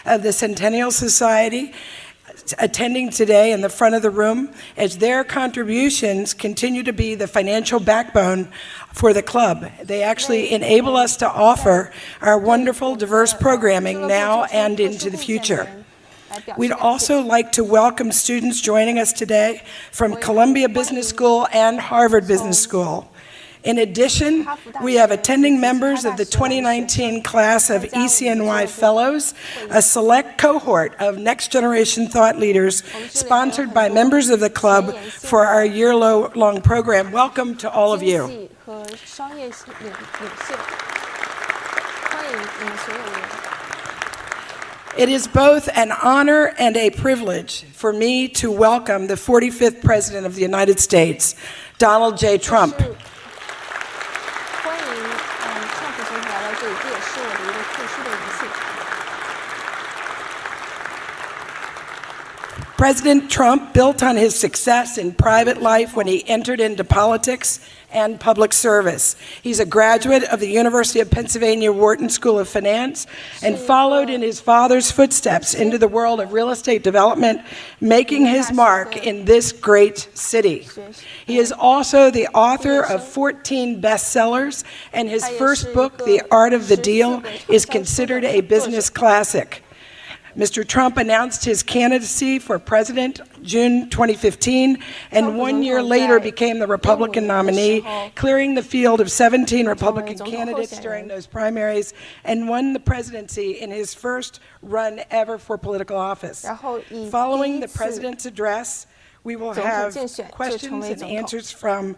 of the Centennial Society attending today in the front of the room, as their contributions continue to be the financial backbone for the club. They actually enable us to offer our wonderful, diverse programming now and into the future. We'd also like to welcome students joining us today from Columbia Business School and Harvard Business School. In addition, we have attending members of the 2019 class of ECNY Fellows, a select cohort of next-generation thought leaders sponsored by members of the club for our year-long program. Welcome to all of you. It is both an honor and a privilege for me to welcome the 45th President of the United States, Donald J. Trump. President Trump built on his success in private life when he entered into politics and public service. He's a graduate of the University of Pennsylvania Wharton School of Finance and followed in his father's footsteps into the world of real estate development, making his mark in this great city. He is also the author of 14 bestsellers, and his first book, The Art of the Deal, is considered a business classic. Mr. Trump announced his candidacy for president June 2015, and 1 year later became the Republican nominee, clearing the field of 17 Republican candidates during those primaries, and won the presidency in his first run ever for political office. Following the president's address, we will have questions and answers from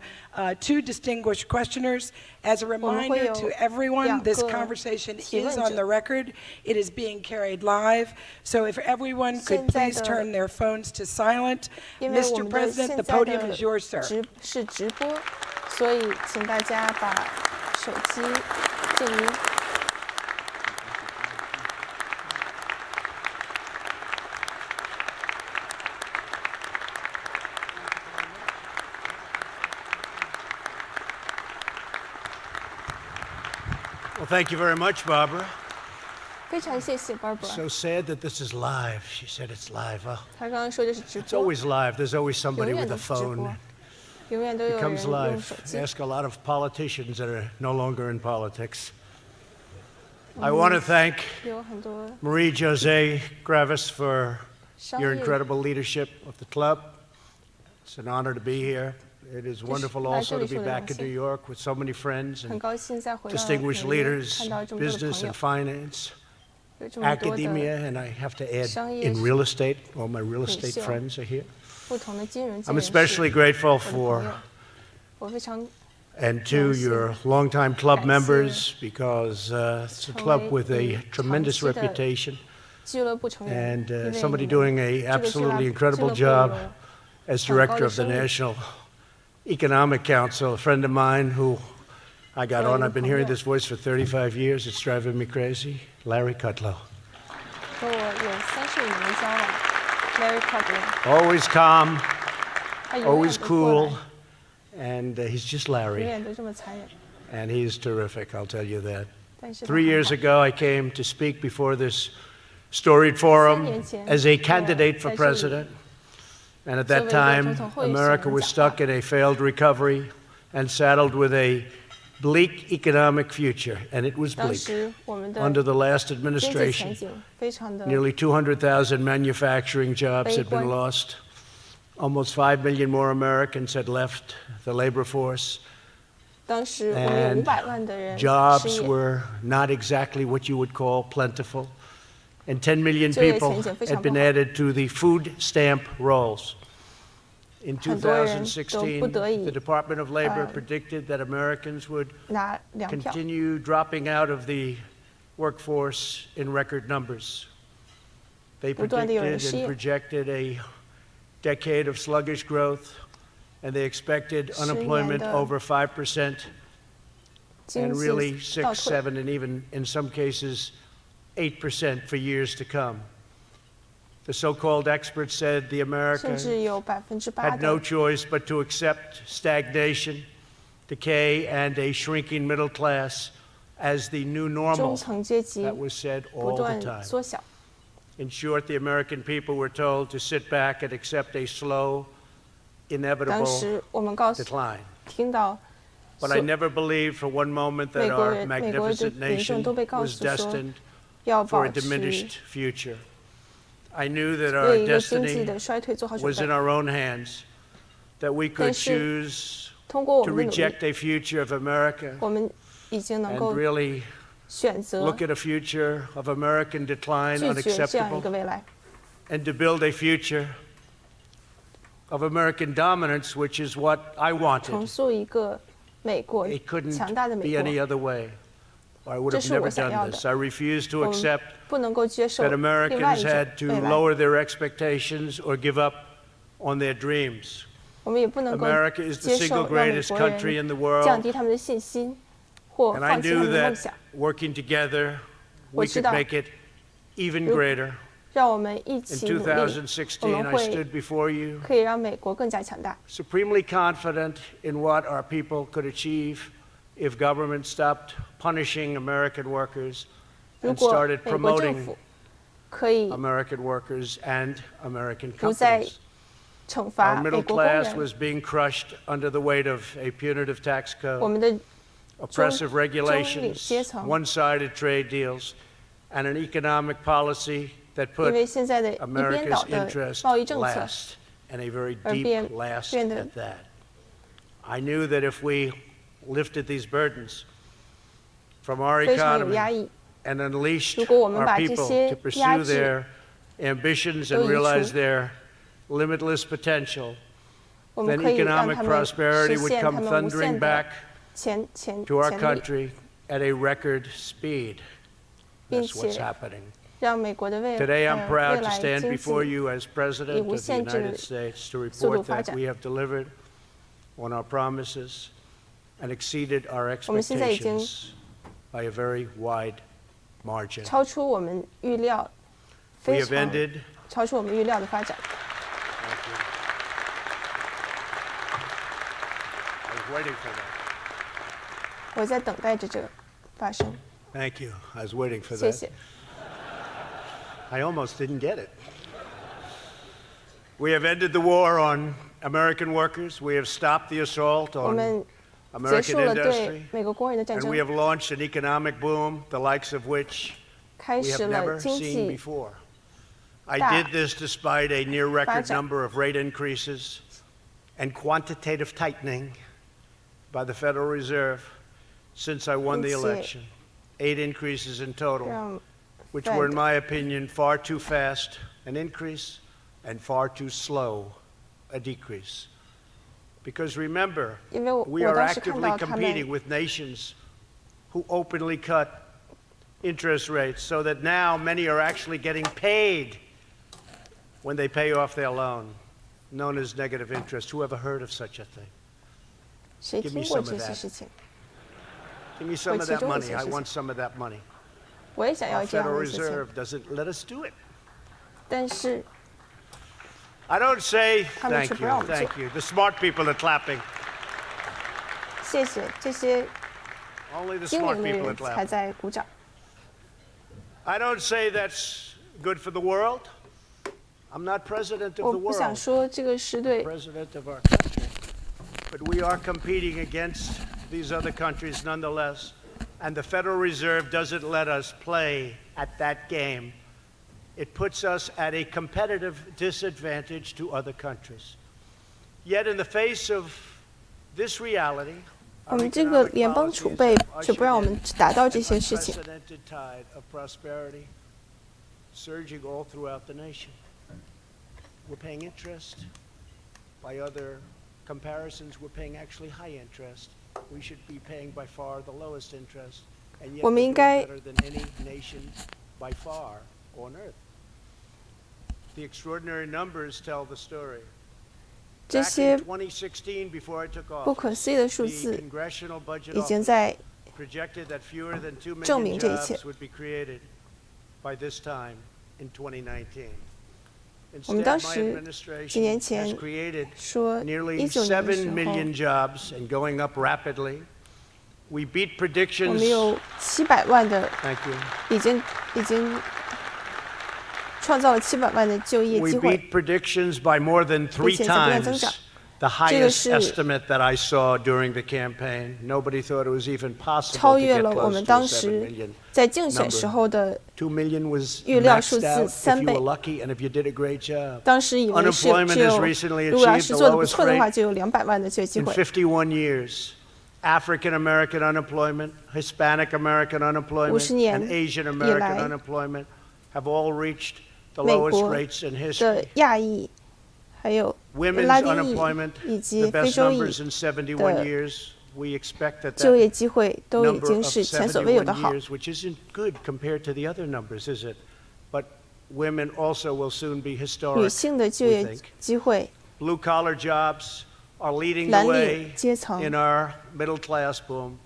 two distinguished questioners. As a reminder to everyone, this conversation is on the record. It is being carried live. So if everyone could please turn their phones to silent. Mr. President, the podium is yours, sir. Well, thank you very much, Barbara. 非常谢谢 Barbara。 So sad that this is live. She said it's live. Well, 她刚刚说的是直 it's 播， always live. There's always 永 somebody 远 with 都 a 是直播 phone. 永远都有 It 人 comes 用 live. 手机。 Ask a lot of politicians that are no longer in politics. I want to thank 有很多 Marie Jose Gravis for 商 your 业 incredible leadership of the club. It's an honor to be here. It is wonderful also to be back in New York with so many friends 很 and 高兴再回到 distinguished 纽约 leaders, 看到这么多的 business 朋 and 友， finance, 有这么多 academia, 的 and I have to add 商业 in real estate. All my real estate 领袖 friends are here. 不同的金融界 I'm 人士 especially grateful 我的朋 for 友，我非常 and to your longtime club members because it's a club with a tremendous reputation 俱乐部成员， and 因为 somebody 你们 doing a 这个俱 absolutely 乐 incredible 部 job 有 as 很高 director 的 of the 声誉。 National Economic Council, a friend of mine who I got on. I've been hearing this voice for 35 years. It's driving me crazy. Larry Kudlow. 和我有30年的交往 ，Larry Kudlow， Always calm, 他永远 always 都过 cool, 来， and he's just 永 Larry. 远都这么残忍。 And he's terrific, I'll tell you that. 但是他 3 years 很好 ago, I came to speak before this storied forum 3年前 as a 我 candidate for 在这里 president. And at that 作为一个 time, 总统候选人 America was 讲话 stuck in a failed recovery and saddled with a bleak economic future. And it was 当 bleak. 时我们的 Under the last 经济前 administration, 景非常的 nearly 200,000 manufacturing jobs had been 悲观。 lost. Almost 5 million more Americans had left the labor force. 当时我们有 And 500万的人失 Jobs 业， were not exactly what you would call plentiful. And 10 million 就业 people 前景非常 had 不 been 好。 added to the food stamp rolls. In 很多人都 2016, 不得已 the Department of Labor predicted that Americans would 拿粮票， continue dropping out of the workforce in record numbers. They 不断地有人 predicted 失 and 业。 projected a decade of sluggish growth, and they expected 10年 unemployment 的 over 5%, 经 and 济 really 倒 6, 退。 7, and even in some cases 8% for years to come. The so-called experts said the 甚 America 至有8% had no 的 choice but to accept stagnation, decay, and a shrinking middle class as the new 中 normal. 层阶级 That was said 不 all the 断 time. 缩小。In short, the American people were told to sit back and accept a slow, 当 inevitable 时我们告诉 decline. 听到 But I never believed for one moment that our 美国的 magnificent 民众 nation 都被告 was 诉说 destined 要 for 保 a 持 diminished future. I knew that 为 our 一个经济 destiny 的衰退做好准 was in 备。 our own hands, that we 但 could 是 choose 通过我 to 们的努力， reject a future of America 我们已经能 and 够 really 选择 look at a future of American decline 拒绝这样一个 unacceptable 未来， and to build a future of American dominance, which is what I 重 wanted. 塑一个美国 It couldn't 强大的 be 美 any 国。 other way. I would 这 have 是我 never 想要 done 的。 this. I refused to 我们 accept 不能够接受 that 另外 Americans 一种 had to 未来， lower their expectations or give up on their dreams. 我们也不能够 America is the 接受 single 让美 greatest 国 country in the 人 world. 降低他们的信心，或 And I 放弃他 knew 们的梦 that 想。 working together, we 我知 could 道 make it even 如 greater. 让我们一 In 起努力，我2016, 们 I 会 stood before you, 可以让美国更加强大。 supremely confident in what our people could achieve if government stopped punishing American workers 如 and 果 started 美国政 promoting 府可以 American workers and American 不再 companies. 惩罚 Our 美 middle 国工 class 人， was being crushed under the weight of a punitive tax 我 code, 们的 oppressive 中领 regulations, 阶层， one-sided trade deals, and an economic policy that 因 put 为现在的一边 America's 倒的 interest 贸易政策， last, and a very 而 deep 变 last 变得 at that. I knew that if we lifted these burdens from our 非常有 economy 压抑。 and unleashed 如果我们 our 把这 people 些 to 压 pursue 制 their ambitions 都 and 移除 realize their limitless potential, 我们 then 可以让 economic 他们 prosperity 实 would 现他 come 们无 thundering 限的 back 潜 to our 力， country at a record speed. 并 That's what's 且 happening. 让美国的未 Today, I'm 未 proud to 来 stand 经 before 济 you as President 以无 of the 限制 United States to 速度 report 发 that 展。 we have delivered on our promises and exceeded our 我们现在已经 expectations by a very wide margin. 超出我们预料， We 非 have 常 ended. 超出我们预料的发展。 Thank you. I was waiting for that. 我在等待着这个发生。 Thank you. I was waiting for 谢 that. 谢。 I almost didn't get it. We have ended the war on American workers. We have stopped the assault 我 on 们结 American 束了 industry. 对美国工人的战 And 争 we，have launched an economic boom, the likes of which 开 we 始 have 了 never 经 seen 济 before. I 大 did this despite a near record 发展。 number of rate increases and quantitative tightening by the Federal Reserve since I won the 并且 election. 8 increases in total, 让 which were, in Fed my opinion, far too fast an increase and far too slow a decrease. Because remember, 因为 we 我 are 当时看 actively 到他 competing 们 with nations who openly cut interest rates so that now many are actually getting paid when they pay off their loan, known as negative interest. Who ever heard of such a thing? 谁 Give 听 me 过 some of 这些 that. 事情？ Give me some of that 其中一 money. 些 I 事情。 want some of that money. 我也想 Our 要这样 Federal 的事情， Reserve doesn't let us do it. 但是 I don't say 他们 thank 却不 you, 让我们做。 thank you. The smart people are clapping. 谢谢这些 Only the 精 smart 明的 people 人 are 才 clapping. 在鼓掌。 I don't say that's good for the world. I'm not president of 我 the 不想 world, 说这个是对 president of our country. But we are competing against these other countries nonetheless. And the Federal Reserve doesn't let us play at that game. It puts us at a competitive disadvantage to other countries. Yet in the face of this reality, 我 our 们这个 economic 联邦储 policies 备 have 却不让我 ushered 们 in 达到 an 这些事情。 unprecedented tide of prosperity surging all throughout the nation. We're paying interest. By other comparisons, we're paying actually high interest. We should be paying by far the lowest interest, and yet 我 we're 们 doing 应该 better than any nation by far on earth. The extraordinary numbers tell the story. 这 Back 些 in 2016, before I took 不 office, 可思议的数 the 字 Congressional Budget 已经 Office 在 projected that fewer than 2证 million 明这一切。 jobs would be created by this time in 2019. 我们 Instead, 当 my 时 administration 几年 has 前 created 说 nearly 19年的时 7 候， million jobs and going up rapidly. We beat 我 predictions. 们有700万的 Thank you. 已经创造了700万的就业 We 机会， beat predictions by more than 3并且在不断增 times 长。 the 这个 highest 是 estimate that I saw during the campaign. Nobody thought it was even 超 possible to 越 get 了我 close 们 to a 当 7时 million 在竞选 number. 时候的 2 million was 预料数 maxed 字 out if 3 you 倍 were lucky and if you did a great job. 当时以为是 Unemployment 只 has 有 recently 如果要 achieved 是 the 做得不 lowest 错的话， rate 就有200万的就业机 in 会。 51 years. African American unemployment, Hispanic American unemployment, 50年 and Asian 以 American 来 unemployment have all reached the 美 lowest 国 rates in 的 history. 亚裔，还有 Women's 拉丁裔 unemployment, 以 the 及非 best 洲裔 numbers in 71的 years. We expect that 就业 that 机会都已 number 经 of 是前所未有的 71好。 years, which isn't good compared to the other numbers, is it? But women also will soon be 女 historic, 性的就 we 业 think. 机会， Blue-collar jobs are leading the 蓝 way 领阶层 in our middle-class boom.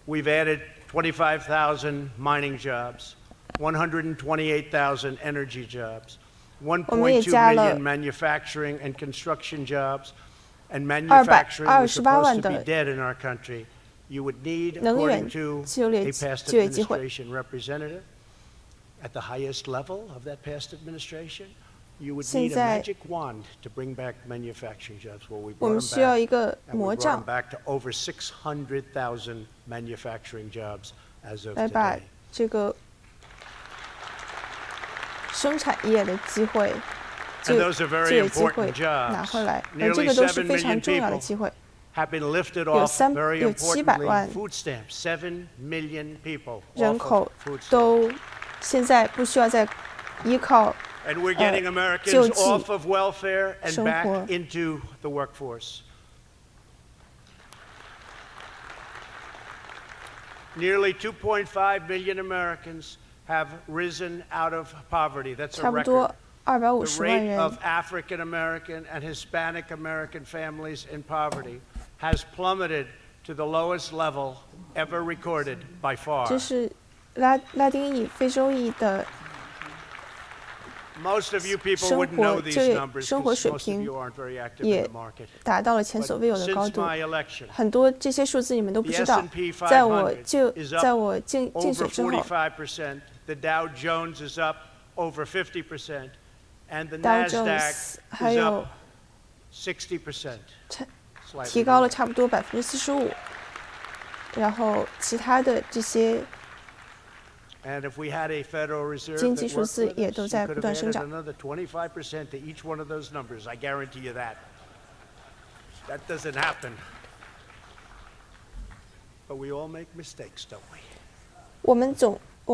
We've added 25,000 mining jobs, 128,000 energy jobs, 1.2 加了 million manufacturing and construction jobs, and manufacturing was supposed to be dead in our country. You would need, 能源 according to 就业 a past 就业机会。 administration representative, at the highest level of that past administration, you would 现 need a 在 magic wand to bring back manufacturing jobs. Well, we 我 brought 们 them 需要 back, 一个 and we 魔 brought them 杖 back to over 600,000 manufacturing jobs as of 来把 today. 这个生产业的机会、就 And those are 就 very 业机会 important jobs. 拿回来，而这 Nearly 个都是 7非常 million 重要的 people 机会。 have been lifted 有 off, very 有700万 importantly, food stamps. 7 million people 人 off 口 of food stamps. 都现在不需要再依靠 And we're getting 救 Americans 济 off of welfare and 生活 back into the workforce. Nearly 2.5 million Americans have risen out of poverty. That's a 差不 record. 多 The 250万 rate 人 of African American and Hispanic American families in poverty has plummeted to the lowest level ever recorded by far. 这是拉丁裔、非洲裔的 Most of you people 生 wouldn't know 活 these 就业 numbers 生活 because 水 most of 平 you aren't very active in 也 the market. 达到了前 But 所未有的高 since 度。 my election, 很多这些数字你们都不 the 知道 S&P，在我 500 is up 在我竞选 over 之后， 45%, the Dow Jones is up over 50%, and the Dow Nasdaq Jones 还 is 有 up 60%. 提高了差不多45%，然后其他的这些 And if we had a Federal Reserve 经 that 济数 worked 字 with 也 us, 都 you 在 could 不 have 断生 added 长。 another 25% to each one of those numbers. I guarantee you that. That doesn't happen. But we all make mistakes, don't we? 我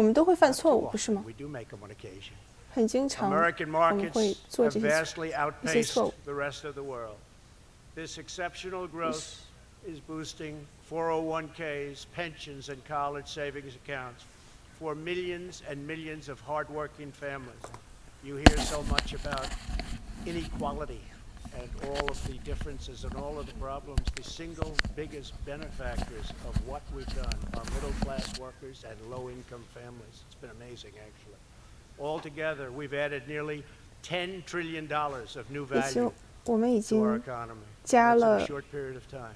们都会犯 Not 错 too 误，不是 often. 吗？ We do make them on occasion. 很经常 American 我们 markets 会做 have 这些 vastly 一些错 outpaced 误。 the rest of the world. This exceptional growth is boosting 401ks, pensions, and college savings accounts for millions and millions of hardworking families. You hear so much about inequality and all of the differences and all of the problems. The single biggest benefactors of what we've done are middle-class workers and low-income families. It's been amazing, actually. Altogether, we've added nearly $10 trillion of new 已经 value 我们已 to our 经 economy. 加 That's in 了 a short period of time.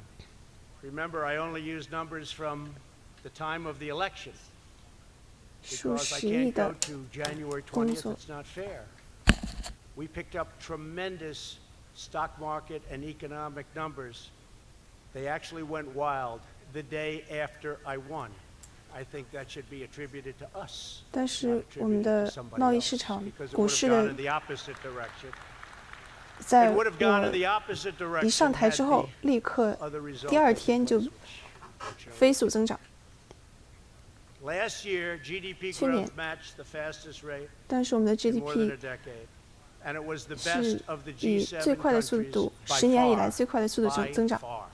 Remember, I only use numbers from the time of the election 数 because I 十亿 can't 的 go to January 工 20th. 作。 It's not fair. We picked up tremendous stock market and economic numbers. They actually went wild the day after I won. I think that should be attributed to us, 但 not 是我 attributed 们 to 的 somebody 贸易 else, 市场、 because it 股 would 市 have gone 的 in the opposite direction. 在 It would have gone in 我 the opposite 一 direction 上台 had 之后 the 立刻 other result 第二 taken 天就 place, which 飞速增长。 Last year, GDP 去年 growth matched the fastest rate 但是我们的 in more than a GDP decade, and it was the 是 best of the 以 G7 最快的速 countries 度 by ，10年以来 far. 最快的速度 By 增长。 far.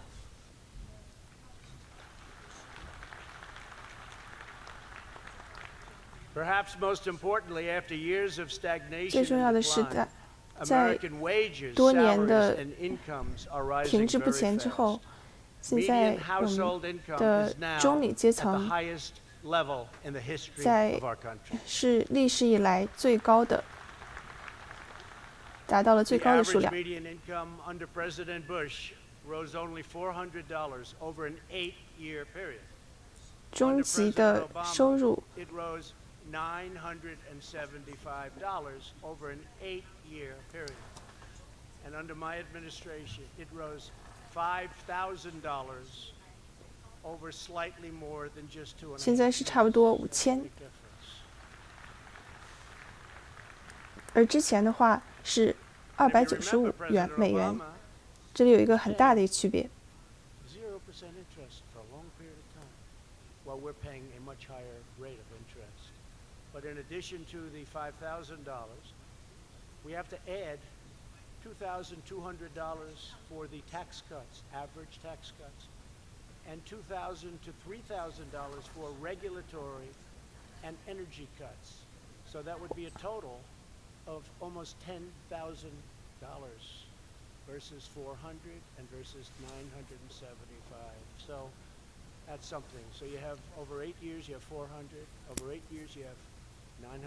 Perhaps most importantly, after years of 最 stagnation 重要 and 的是 decline, 在 American wages, 多年 salaries, 的 and incomes are 停 rising 滞不 very 前之 fast. 后，现在 Median 我 household 们 income 的 is now 中领阶 at the 层 highest level in the history 在 of our country. 是历史以来最高的，达到了 The 最高的数 average 量。 median income under President Bush rose only $400 over an 8-year period. 中级的收入 It rose $975 over an 8-year period. And under my administration, it rose $5,000 over slightly more than just 2.5 years. 现在是差不多5000，而之前的话是295美元，这里有一个很大的区别。0% interest for a long period of time, while we're paying a much higher rate of interest. But in addition to the $5,000, we have to add $2,200 for the tax cuts, average tax cuts, and $2,000 to $3,000 for regulatory and energy cuts. So that would be a total of almost $10,000 versus 400 and versus 975. So that's something. So you have over 8 years, you have 400. Over 8 years, you have $975.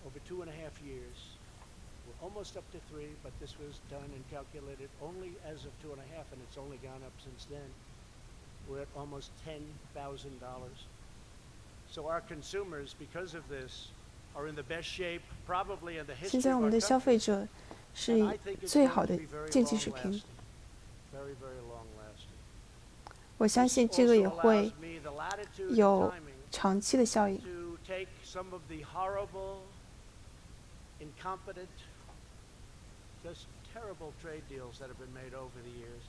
Over 2.5 years, we're almost up to 3, but this was done and calculated only as of 2.5, and it's only gone up since then. We're at almost $10,000. So our consumers, because of this, are in the best shape probably in the 现 history 在 of 我们 our 的消 country. 费者是 And 以 I think it's 最 going 好 to 的 be very 经济水 long 平。 lasting. Very, very long lasting. 我相信这个也会 Also allows me the latitude and 有 timing 长期的效应。 to take some of the horrible, incompetent, just terrible trade deals that have been made over the years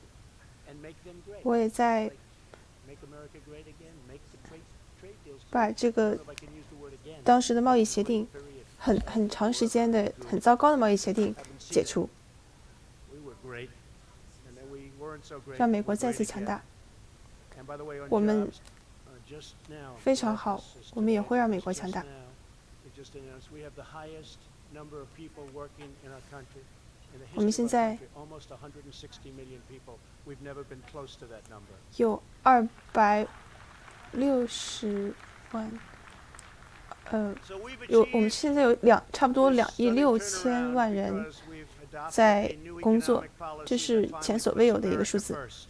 and make them great. 我也在 Like, make America great again, make the trade deals 把 great. 这 I 个 don't know if I can use the word again. 当时的贸易协定 Period. 很长时间的很糟糕的贸易协定解除， We were great, and then we weren't so great. 让美 We're 国再 great 次强 again. 大。 And by the way, on 我们 jobs, just now, 非常好，我们也会让美国强大。 Just now, we just announced we have the highest number of people working in our country. In the 我们 history 现 of our 在 country, almost 160 million people. We've never been close to that number. 有260万， So we've 我们 achieved 现在有差不多2亿 this 6 sudden 千 turnaround 万人 because we've adopted 在 a new 工作 economic policy， 这是 that 前 finally 所未有 puts 的一个 America 数字。 first.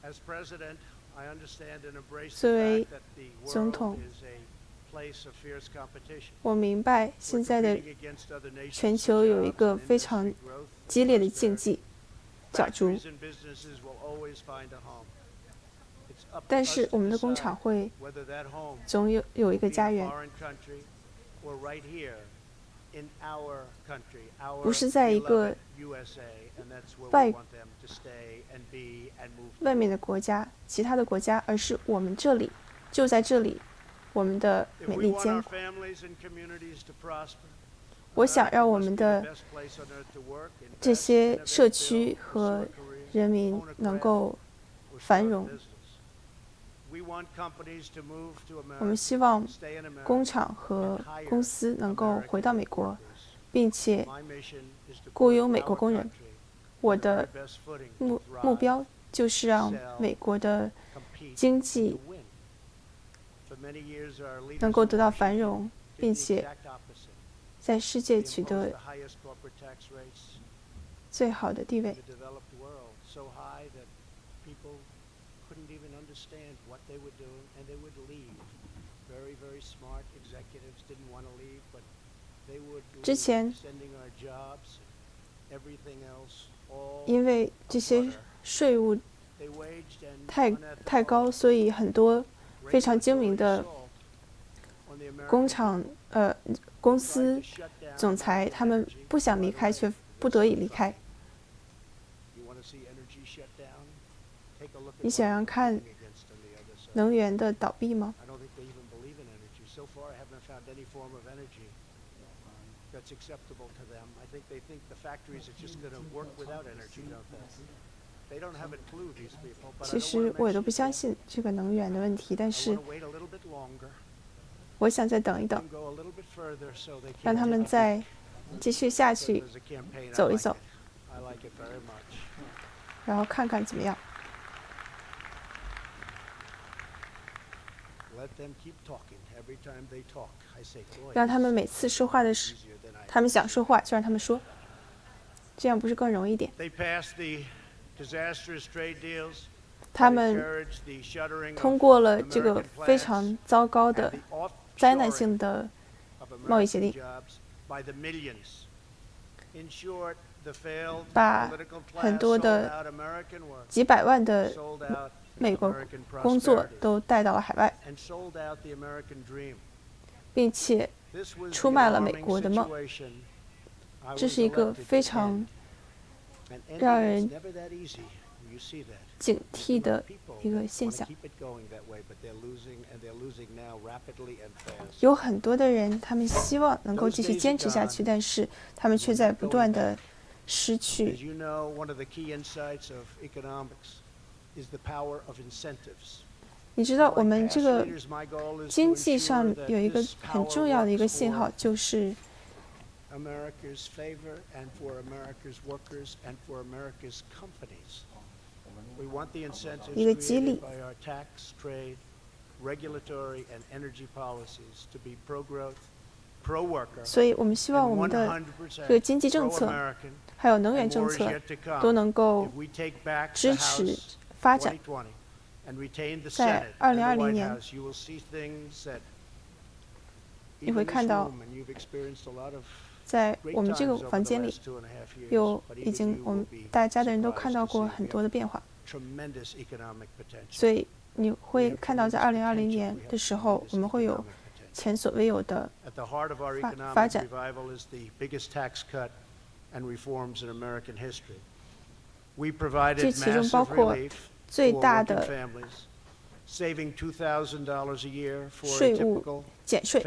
As president, I understand and embrace 作 the 为 fact that the 总 world 统， is a place of fierce competition. 我明白 We're 现在的 competing against other nations 全 for 球有一 jobs 个 and 非常 industry growth and 激烈的 prosperity. 竞技角逐， Factories and businesses will always find a home. It's up to 但 us 是 to 我们的工厂 decide 会 whether that home 总有一 will 个 be 家 in a 园， foreign country or right here in our country, our 不是在一个 beloved USA, and that's where 外 we want them to stay and be and move 外 forward. 面的国家、其他的国家，而是我们这里，就在这里，我们的 If 美 we 利 want 坚 our。families and communities to prosper, 我想 America 让我 must 们 be the 的 best place on earth to work, 这 invest, 些 innovate, 社区 build, 和 pursue a career, 人民 own a 能 craft, 够 or 繁 start a 荣。 business. We want companies to move to 我们 America, 希望 stay in America, 工厂和 and hire 公司能够 American 回到美国， workers. 并且 My mission is to 雇 put 佣美 our 国工人。 country 我 on the 的 very best footing to 目 thrive, 标就是让美国的 compete, 经 to 济 win. For many years, our leaders 能够 in 得到 Washington 繁荣， did 并 the 且 exact opposite. 在世界 They 取 imposed 得 the highest corporate tax rates 最好的地 in 位。 the developed world, so high that people couldn't even understand what they were doing, and they would leave. Very, very smart executives didn't want to leave, but they would 之 leave, 前 sending our jobs, everything else, all 因为这些税务 they waged an 太 unethical, 高，所以很多非常精明 regulatory 的 assault on the American 工厂公 tried 司 to shut down 总裁， American 他们 energy. 不想 By 离 the 开， way, 却 there's 不得已 something 离开。 You want to see energy shut down? Take a look at 你 what 想 they're 想看 doing against on the other side. 能源的倒闭吗？ I don't think they even believe in energy. So far, I haven't found any form of energy that's acceptable to them. I think they think the factories are just going to work without energy, don't they? They don't have a clue, these people. But I 其 don't 实 want 我也 to 都不 mention 相 it. 信这个能源的问题，但 I 是 want to wait a little bit longer. 我想再等一等 Then，go a little bit further so they 让 can 他们 take a 再继续下 peek. 去， There's a campaign. I 走一 like 走 it. I like it very much. 然后看看怎么样。 Let them keep talking. Every time they talk, I say, boy, 让他 this 们 is 每次说话的时， easier than I 他们想说话就让他们说，这样不是更容易一点？ They passed the disastrous trade deals 他们通过了这个非常糟糕的灾难性的贸易协定，把很多的几百万的美国工作都带到了海外，并且出卖了美国的梦。这是一个非常让人警惕的一个现象。有很多的人，他们希望能够继续坚持下去，但是他们却在不断的失去。你知道，我们这个经济上有一个很重要的一个信号，就是一个激励。所以我们希望我们的这个经济政策还有能源政策都能够支持发展。在2020年，你会看到，在我们这个房间里，我们大家的人都看到过很多的变化。所以你会看到，在2020年的时候，我们会有前所未有的发展。这其中包括最大的税务减税。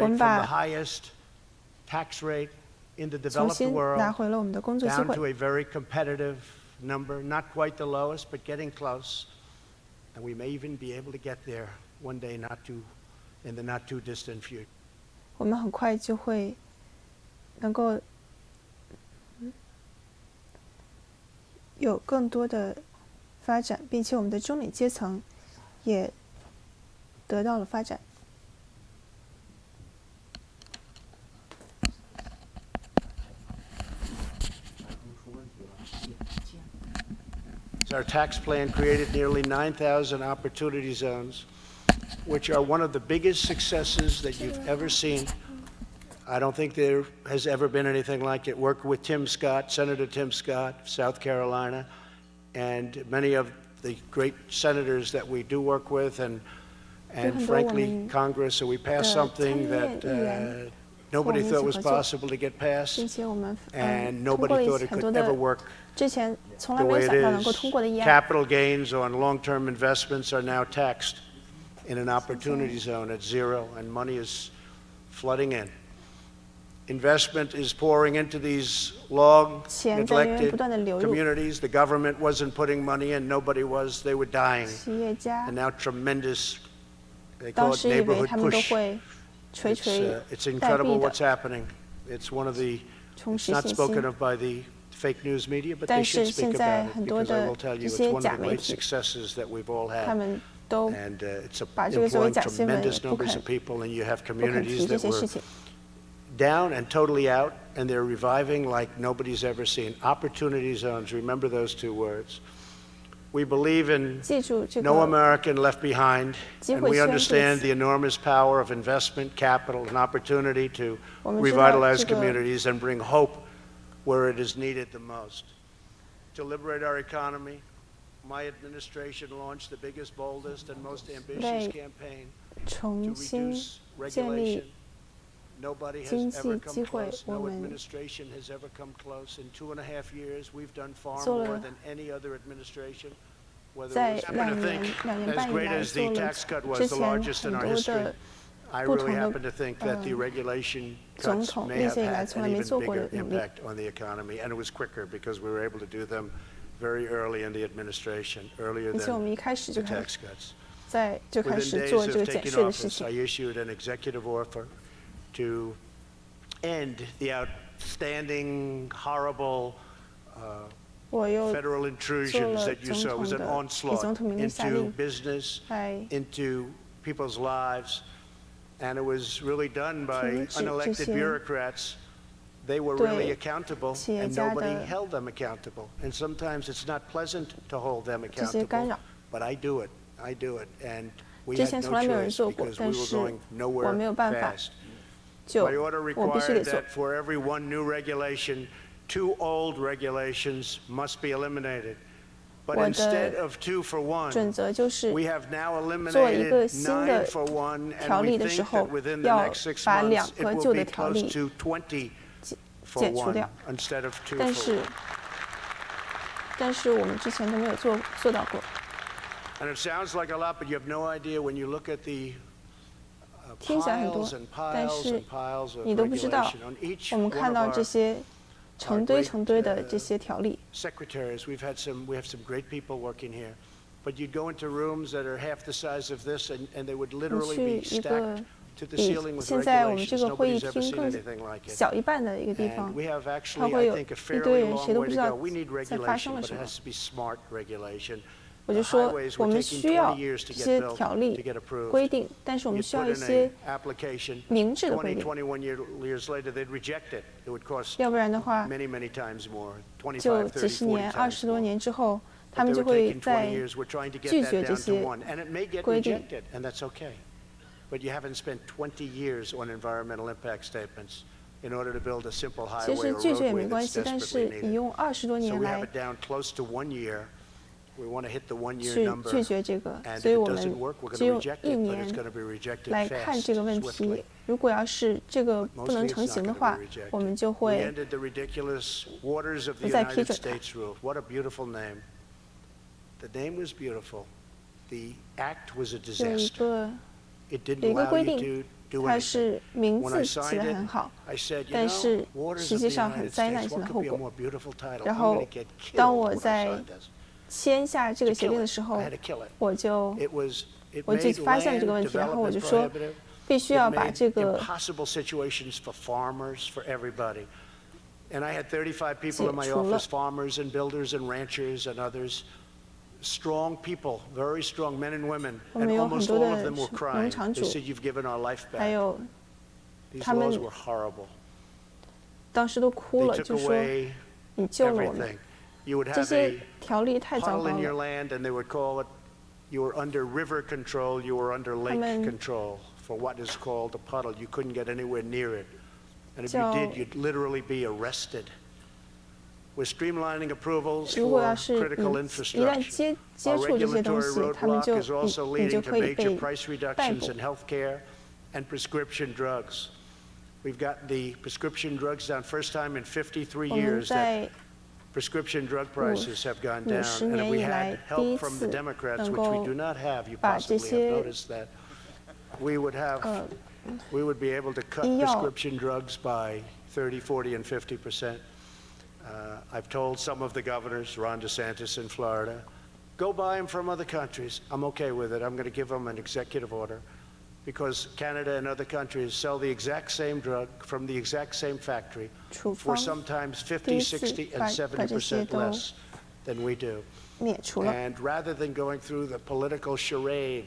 我们把重新拿回了我们的工作机会。我们很快就会能够有更多的发展，并且我们的中领阶层也得到了发展。Our tax plan created nearly 9,000 opportunity zones, which are one of the biggest successes that you've ever seen. I don't think there has ever been anything like it. Worked with Tim Scott, Senator Tim Scott, South Carolina, and many of the great senators that we do work with, and frankly, Congress. So we passed something that nobody thought was possible to get passed, and nobody thought it could ever work. The way it is, capital gains on long-term investments are now taxed in an opportunity zone at zero, and money is flooding in. Investment is pouring into these long neglected communities. The government wasn't putting money in, nobody was, they were dying. And now tremendous, they call it neighborhood push. It's incredible what's happening. It's one of the, it's not spoken of by the fake news media, but they should speak about it, because I will tell you it's one of the great successes that we've all had. And it's employing tremendous numbers of people, and you have communities that were down and totally out, and they're reviving like nobody's ever seen. Opportunity zones, remember those two words. We believe in no American left behind, and we understand the enormous power of investment, capital, and opportunity to revitalize communities and bring hope where it is needed the most. To liberate our economy, my administration launched the biggest, boldest, and most ambitious campaign to reduce regulation. Nobody has ever come close. No administration has ever come close. In 2.5 years, we've done far more than any other administration. Whether it was happen to think, as great as the tax cut was, the largest in our history, I really happen to think that the regulation cuts may have had an even bigger impact on the economy, and it was quicker because we were able to do them very early in the administration, earlier than the tax cuts. Within days of taking office, I issued an executive order to end the outstanding, horrible federal intrusions that you saw. It was an onslaught into business, into people's lives, and it was really done by unelected bureaucrats they were really accountable, 企业 and 家 nobody 的 held them accountable. And sometimes it's not pleasant to hold them 这些干 accountable, 扰。 but I do it. And we 之 had 前从 no 来没有人 choice 做过， because 但 we were 是 going 我没有 nowhere 办法， fast. 就 My order 我必须得 required 做。 that for every one new regulation, 2 old regulations must be eliminated. But 我 instead 的 of 2 for 1, 准则就是 we have now 做一个 eliminated 新的 9 for 1, 条 and 例 we 的时 think 候 that within the 要 next 6把 months, it 2个 will 旧 be 的条例 close to 20for 解除 1掉。 instead of 2但 for 是 1. 我们之前都没有做到过。 And it sounds like a lot, but you have no idea when you look at the 听起来很多 piles and， 但 piles 是 and piles of 你都不知道 regulation on each 我们 one 看 of 到 our 这些成堆成堆的这些条例。 secretaries. We have some great people working here, but you'd go into rooms that are half the size of this, and they would 你 literally 去 be 一个 stacked to the 比 ceiling with 现在我们这 regulations. 个会议 Nobody's ever 厅 seen 更 anything like it. 小一半的一个地 And 方， we have 它 actually, 会 I 有 think, a 一堆 fairly 人，谁 long 都 way 不知 to 道 go. We need 在发生 regulation, 了 but 什 it 么。 has to be smart regulation. 我就说， Highways 我 were 们 taking 需要 20 years to 这 get 些 built, 条 to 例 get approved. 规定，但是我 You 们需要 put 一 in 些 an application, 明智的规 20, 定， 21 years later, they'd reject it. It would cost 要不然的话， many, many times more, 就 25, 几十 30, 年、 40 20 times 多 more. 年之后，他 But 们 they 就 were 会 taking 在 20 years. We're trying to 拒 get 绝 that 这 down to 些 1, and it may get 规定。 rejected, and that's okay. But you haven't spent 20 years on environmental impact statements in order to build a simple 其 highway 实 or 拒绝也 roadway 没关 that's 系，但 desperately 是你 needed. 用20多 So 年 we have 来 it down close to 1 year. We want to hit the 1 year 去 number. 拒绝这个， And 所以 if 我 it 们 doesn't work, we're 只 going to 用 reject 1 it, but 年 it's going to be rejected 来看这 fast, 个问 swiftly. 题。如果要是这个不 Mostly 能 it's 成 not 型的 going to 话 be rejected. 我们就 We 会 ended the ridiculous waters of the 不再批 United 准它。 States rule. What a beautiful name. The name was beautiful. The act was a 有一 disaster. 个 It 有 didn't 一个 allow 规 you 定， to do 它 anything. 是名 When I 字起 signed 得 it, 很好， I said, you 但 know, 是 waters 实 of 际 the 上很 United 灾难 States, 性的 what 后 could be a 果。 more beautiful title? 然 I'm 后 going to get 当 killed 我 when I 在 signed this. 签下这个 To 协 kill 定的 it. 时候 I had to kill it. 我就 It 我就 made 发现了这个 land 问题，然后我就 development 说 prohibitive. 必须 It 要把 made 这个 impossible situations for farmers, for everybody. And I had 35 people in my 解除了。 office, farmers and builders and ranchers and others, strong people, very strong men and women, 我 and 们有很 almost 多 all 的 of them were 农 crying. 场 They 主， said, you've given our life 还 back. 有 These 他们 laws were horrible. 当时都哭 They 了， took 就说 away 你救了我们。 everything. You would 这 have 些 a 条例太糟 puddle 糕 in your 了， land, and they would call it, you were under river control, you were under lake 他们 control for what is called a puddle. You couldn't get anywhere near it. And if you 叫 did, you'd literally be arrested. We're streamlining approvals 如果要 for 是 critical 你一旦 infrastructure. 接 Our 触这些东 regulatory 西，他们 roadblock 就 is also 你就 leading to 可以 major 被 price 逮 reductions 捕。 in healthcare and prescription drugs. We've got the prescription drugs down first time in 53我们 years that 在 prescription drug prices have gone 50 down. And if 年 we 以来 had 第一 help from 次 the Democrats, 能 which we 够 do not have, you 把这 possibly have 些 noticed that, we would have, we would be able to cut 医药 prescription drugs by 30, 40, and 50%. I've told some of the governors, Ron DeSantis in Florida, go buy them from other countries. I'm okay with it. I'm going to give them an executive order because Canada and other countries sell the exact same drug from the exact same factory 处 for 方 sometimes 50, 第一次 60, and 把这些 70% 都 less than we do. 免除了。 And rather than going through the political charade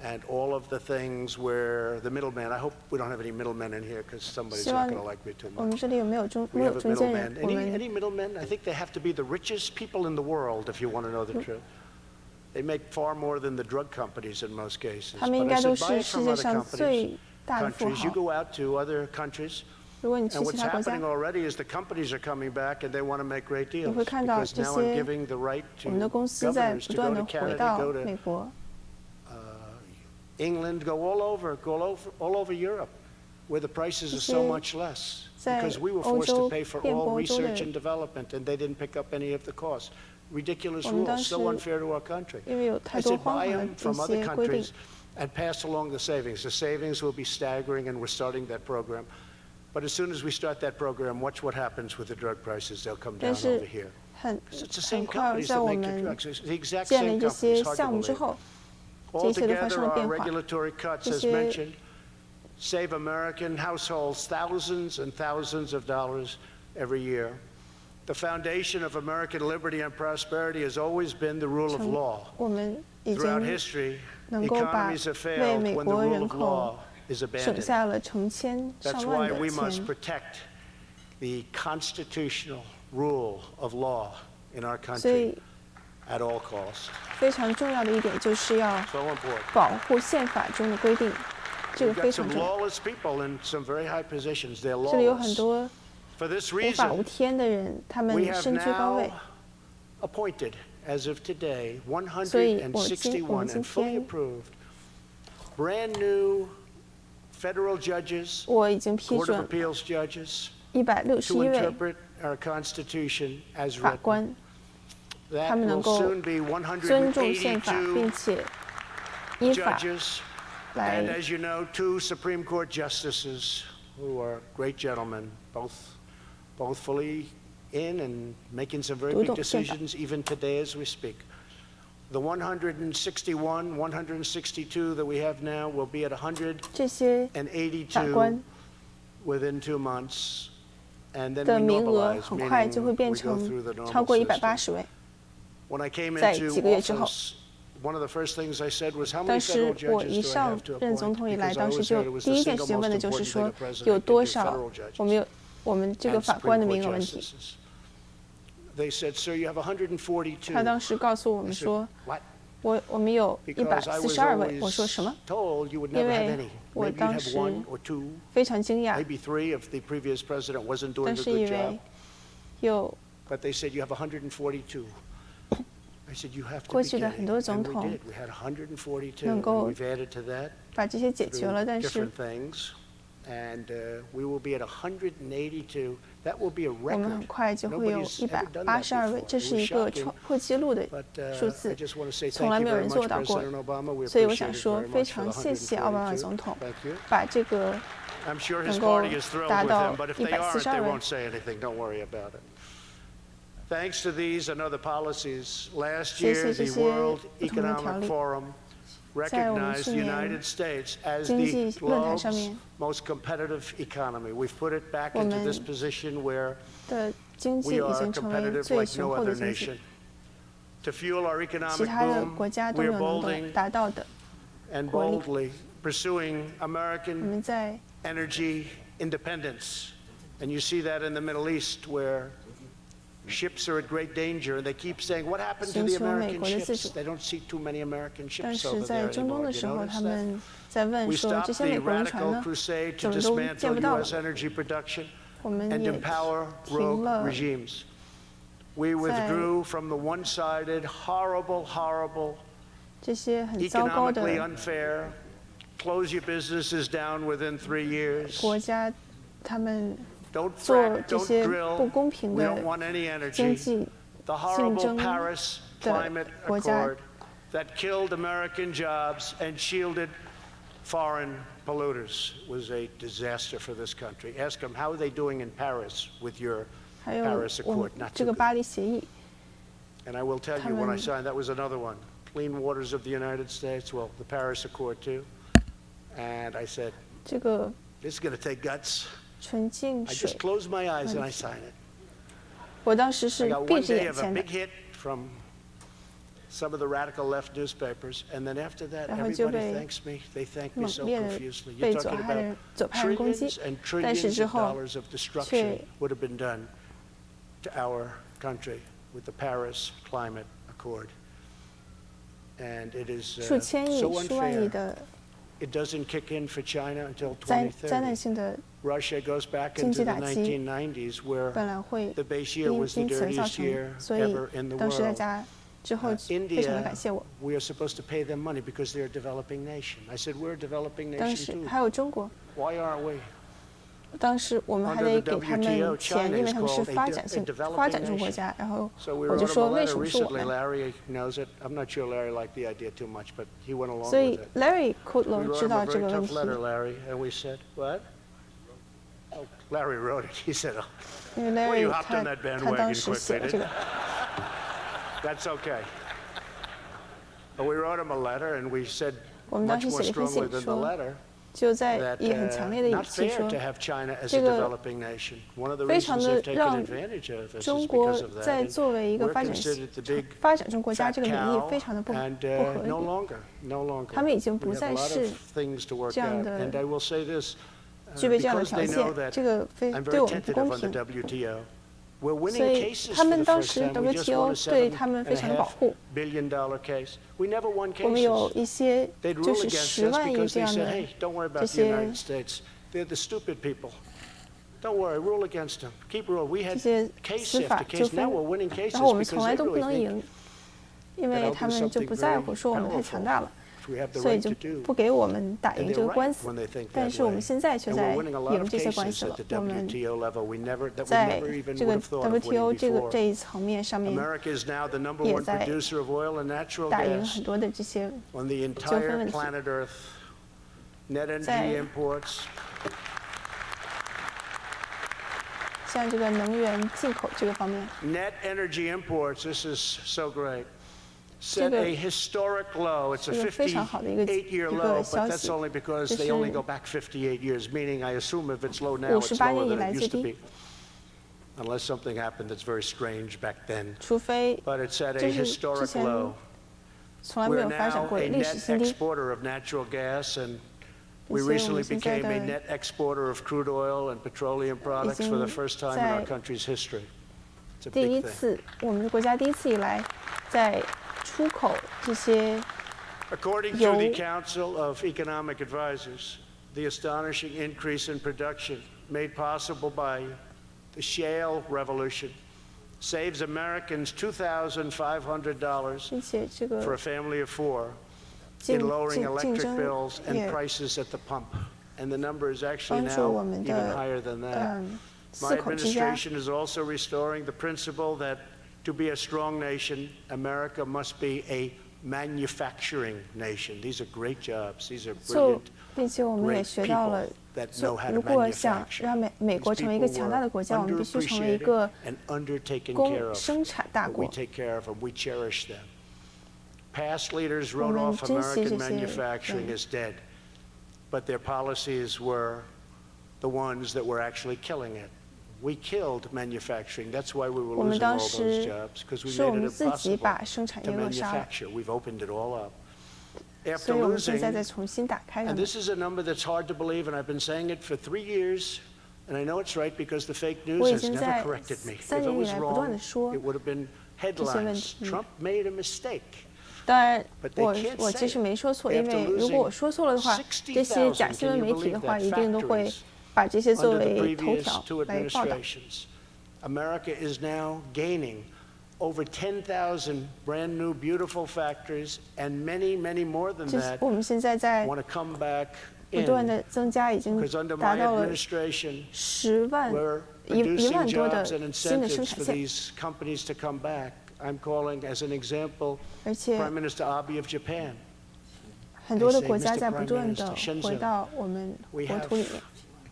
and all of the things where the middleman, I hope we don't have any middlemen in here because somebody's 希 not 望 going to like me too 我 much. 们这里有没有 We have a 中间 middleman. 人？我 Any 们 middlemen? I think they have to be the richest people in the world if you want to know the truth. They make far more than the drug companies in most cases. 他们应 But I 该都 said, buy 是 it 世 from 界 other 上 companies, 最大的富 countries. You 豪。 go out to other countries. 如果你去 And 其 what's 他国家 happening，already is the companies are coming back and they want to make great 你 deals 会看到 because 这 now I'm 些 giving the right 我们的 to 公司在 governors 不 to 断 go 的 to 回 Canada, 到 go 美 to 国， England, go all over Europe, where the prices are so much less 在 because we were 欧 forced to 洲 pay for 遍布 all 欧洲的 research and development, and they didn't pick up any of the costs. Ridiculous 我们 rules, 当 so 时 unfair to our country. 因为有 I 太多 said 荒 buy 唐的 them from 一 other 些规定 countries，and pass along the savings. The savings will be staggering, and we're starting that program. But as soon as we start that program, watch what happens with the drug prices. They'll come 但 down 是 over here. 很 It's the 很 same 快， companies 在 that 我 make the 们 drugs. It's the exact 建 same 立这 companies. 些 Hard 项 to 目之 believe. 后，这一切都发生 Altogether, 了变 our 化。 regulatory cuts, 这 as 些 mentioned, save American households thousands and thousands of dollars every year. The foundation of American liberty and prosperity has always been the rule of law. 我们已 Throughout 经 history, 能够把 economies have 为 failed 美 when the 国 rule 人 of 口 law is 省 abandoned. 下了成千 That's 上万 why 的 we must 钱。 protect the constitutional rule of law in our 所以 country at all costs. 非常重要的一点就是要 So important. 保护宪法中的规定，这个 We've 非 got 常 some 重要。 lawless people in some very high positions. They're 这里有很 lawless. 多 For this 无法无 reason, 天的人，他 we 们 have 身居高位 now。appointed, as of today, 所以我们 161今 and fully 天 approved brand new federal judges, 我已经批 Court of 准 Appeals judges, 161 to 位 interpret our Constitution as 法 written. 官， That 他们能 will 够 soon be 尊重宪法，并182且依法 judges, 来 and as you know, 2 Supreme Court justices who are great gentlemen, both fully in and making some very 读 big 懂宪法。 decisions even today as we speak. The 161, 162 that we have now will be at 这些法官 182 within 2 months, and then 的 we 名额 normalize, 很快就会 meaning 变 we go 成 through the 超 normal 过 system. 180位。 When I came 在 into 几个月之后， office, one of the first things I said was, how 当 many 时 federal 我 judges 一 do I 上 have to 任总 appoint? 统以来， Because I 当时 always 就 said it was 第 the 一件事 single 情问的 most 就是说 important thing the president 有 could 多 do, 少 federal judges 我们这个 and 法官的 Supreme 名额 Court 问题。 justices. They said, sir, you have 142. 他当时告诉我 I 们 said, 说， what? 我们有 Because I was 142位。我说 always 什么？ told you would 因 never have 为 any. 我 Maybe you'd 当 have 时 1 or 2, 非常惊讶， maybe 3 if the previous president wasn't doing 但 a 是以 good 为 job. 有 But they said you have 142. I said you have to 过 be 去的 kidding. 很多总 And we 统 did. We had 142. 能 And 够 we've added to that 把这些解决 through 了，但是 different things. And we will be at 182. That will be a 我们很 record. 快就会有 Nobody's ever done that 182位， before. 这 It 是 was 一个 shocking. 破纪录的 But 数 I 字， just want to say 从 thank 来 you 没有 very 人 much, 做到过 President Obama. We 所以我 appreciate 想 it 说， very 非 much for 常 the 谢谢奥巴马 142. 总统 Thank you. 把这个 I'm sure 能 his 够 party is thrilled 达 with 到 him, but if they aren't, they 142位。 won't say anything. Don't worry about it. Thanks to these and other policies, last 谢 year 谢这 the 些 World 不同的条 Economic 例， Forum 在我们 recognized 去 the 年 United States as 经 the 济论坛上 globe's 面 most competitive economy. We've put it back 我 into 们 this position where 的经济 we 已 are 经成为 competitive 最 like 雄 no 厚的 other 经济 nation.，To fuel our 其 economic 他的 boom, 国家都 we 没 are 有能 bolding 够达到的。 and 国力。 boldly pursuing 我 American 们在 energy independence. And you see that in the Middle East where ships are at great danger and they keep saying, what happened to the 寻求美 American 国的自 ships? 主。 They don't see too many American 但 ships 是 over 在 there 中东 anymore. 的 You 时候， notice 他 that? 们在问 We 说，这 stopped 些美 the 国人船 radical 呢， crusade 怎 to 么都见 dismantle 不到 U.S. 了。 energy production 我们 and 也 empower 停 rogue 了 regimes. We withdrew from the one-sided, horrible, horrible, 这些很糟糕 economically 的 unfair, close your businesses down within 3 years. 国家，他们 Don't 做 frack, 这 don't 些 drill. 不公平 We 的 don't want any 经 energy. 济 The 竞 horrible 争 Paris 的 Climate 国家 Accord that killed American jobs and shielded foreign polluters was a disaster for this country. Ask them, how are they doing in Paris with your 还有 Paris 我 Accord? 们 Not 这 too 个 good. 巴黎协议， And I will tell you, when I signed, that was another one. Clean waters of the United States, well, the Paris Accord too. And I said, 这个 this is going to take guts. 纯净 I 水 just，close my eyes and I sign it. 我当时 I 是 got 闭 one 着 day 眼 of a 签的 big，hit from some of the radical left newspapers, and then after that, 然后就 everybody 被 thanks me. They thank me 猛 so 烈的 profusely. 被 You're 左 talking 派 about 人左派人攻击 trillions and，但是 trillions 之 of 后 dollars of destruction 却 would have been done to our country with the Paris Climate Accord. And it is 数千亿、 so 数万亿 unfair. 的 It doesn't kick in for China until 灾难 2030. 性的 Russia goes back 经 into 济 the 打击 1990s, where 本来会 the base year was the 因此而造 dirtiest 成 year 的，所以 ever in the 当时大 world. 家之后非常的 India, 感谢我。 we are supposed to pay them money because they're a developing nation. I said, we're a developing 当 nation 时 too. 还有中国， Why aren't we? 当时我们还 Under 得 the 给他们 WTO, 钱， China 因为 is 他们是 called 发 a 展性 developing 发展中 nation. 国家，然后 So we 我就 wrote him a 说为 letter 什么是我 recently. 们？ Larry knows it. I'm not sure Larry liked the idea too much, but he went along 所以 with it. Larry We Kudlow wrote 知 him 道 a 这 very 个问 tough 题， letter, Larry, and we said, what? Oh, Larry wrote it. He said, oh, 因为 well, you Larry hopped on that 他当 bandwagon 时写 quickly, 了这 didn't 个 you?，That's okay. But we wrote him a letter, and we said 我们当 much 时 more 写了一封 strongly 信 than the 说， letter 就在 that 以很强烈的语 not 气 fair 说 to，have China as 这 a 个 developing nation. One of the 非 reasons 常 they've 的 taken 让 advantage of us is 中国 because of that. 在 And 作为一个 we're 发 considered the big 展中国家 fat 这个名义 cow, 非常的不 and 合 no 理。 longer, no longer. 他们已经 We 不 have 再 a lot 是 of things to work 这样 out. 的 And I will say this, 具备这样的条件，这个对我们不公平。所以他们当时 WTO 对他们非常的保护。我们有一些就是10万亿这样的这些司法纠纷，然后我们从来都不能赢，因为他们就不在乎说我们太强大了。所以就不给我们打赢这个官司，但是我们现在却在赢这些官司了。我们在这个 WTO 这一层面上面，也在打赢很多的这些纠纷问题。在像这个能源进口这个方面。这个是一个非常好的一个消息，这是58年以来最低。除非这是之前从来没有发展过的历史新低。We recently became a net exporter of crude oil and petroleum products for the first time in our country's history. It's a big thing. 我们的国家第一次以来在出口这些油。 According to the Council of Economic Advisors, the astonishing increase in production made possible by the shale revolution saves Americans $2,500 for a family of 4 in lowering electric bills and prices at the pump. And the number is actually now even higher than that. My administration is also restoring the principle that to be a strong nation, America must be a manufacturing nation. These are great jobs. These are brilliant, great people that know how to manufacture. These people are underappreciated and undertaken care of. But we take care of them. We cherish them. Past leaders wrote off American manufacturing as dead, but their policies were the ones that were actually killing it. We killed manufacturing. That's why we were losing all those jobs, because we made it impossible to manufacture. We've opened it all up. After losing, and this is a number that's hard to believe, and I've been saying it for 3 years, and I know it's right because the fake news has never corrected me. If it was wrong, it would have been headlines. Trump made a mistake. 当然，我其实没说错，因为如果我说错了的话，这些假新闻媒体的话，一定都会把这些作为头条来报道。America is now gaining over 10,000 brand new beautiful factories, and many, many more than that 我们现在在 want to come back 不断的增加，已经达到了1万多的新的生产线。 I'm calling as an example Prime Minister Abe of Japan. 很多的国家在不断的回到我们国土里面。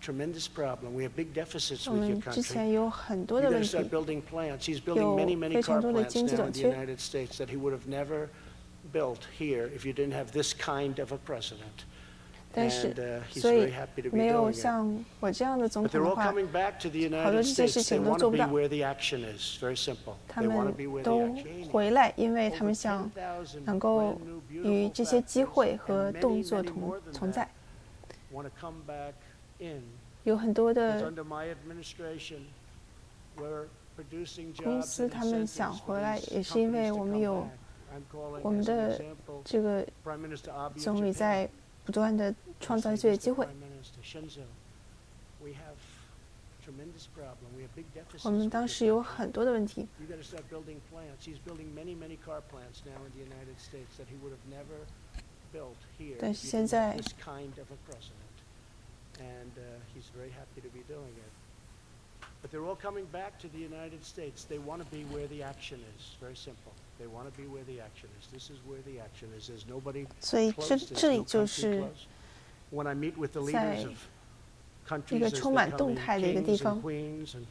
Tremendous problem. We have big deficits 我 with your 们之 country. 前有很多 You 的 got 问 to 题， start building plants. He's building many, many car plants now in the United States that he would have never built here if you didn't have this kind of a president. 但是 he's 所以 very happy to be 没有 doing it. 像我这样的总 But 统 they're 的 all 话， coming back to the 好多 United 这些事 States. They 情都 want 做 to 不 be 到。 where the action is. Very simple. 他 They want to 们 be where the 都 action 回来，因为他们想能够与这些机会和动作同在。 want to come back in. 有很多 Because 的 under my administration, we're producing 公 jobs 司 and 他们 incentives 想 for 回来， these 也是因为 companies 我 to 们 come 有 back. I'm calling 我们 as an 的 example 这个 Prime Minister Abe of 总理 Japan. 在不断的创造这些机会。 Prime Minister Shinzo, we have tremendous problem. We have big deficits. 我们当时有很多的问题， You got to start building plants. He's building many, many car plants now in the United States that he would have never built here. 但是 if he 现 didn't 在 have this kind of a precedent. And he's very happy to be doing it. But they're all coming back to the United States. They want to be where the action is. Very simple. They want to be where the action is. This is where the action is. There's nobody 所以 close. 这 There's 里 no 就 country 是 close. When I meet with the 在 leaders of 一 countries 个 as 充 they 满 come 动 in, 态的一个地 kings 方 and。queens and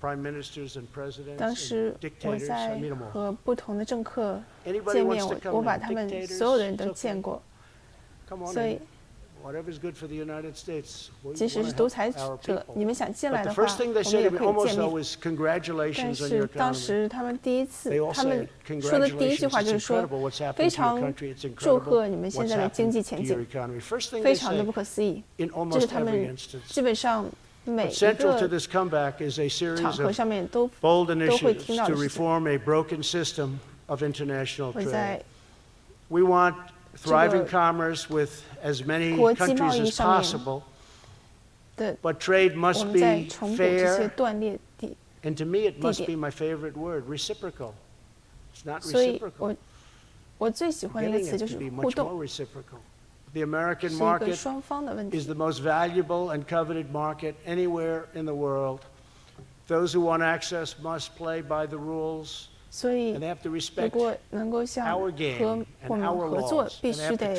prime ministers and presidents 当 and 时我 dictators. I 在 meet them all. 和不同的政客 Anybody 见面， wants to come 我把 in, 他们 dictators, 所有的人 it's 都 okay. 见过， Come on 所以 in. 即使是独裁者，你们想进来的话，我们也可以见面。但是当时他们说的第一句话就是说，非常祝贺你们现在的经济前景，非常的不可思议。这是他们基本上每一个场合上面都会听到的事情。我在thriving commerce with as many countries as possible, but trade must be fair, and to me it must be my favorite word, reciprocal. It's not reciprocal. 我最喜欢的一个词就是互动。 The American market is the most valuable and coveted market anywhere in the world. Those who want access must play by the rules. 所以，如果能够像和我们合作，必须得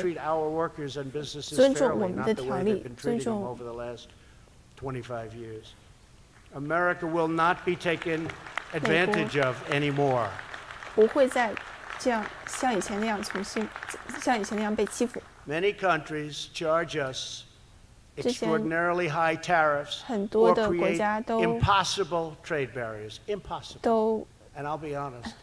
尊重我们的条例，尊重。America will not be taken advantage of anymore. 不会再这样像以前那样被欺负。Many countries charge us extraordinarily high tariffs 很多 or 的国家 create impossible trade barriers. Impossible. And I'll be honest,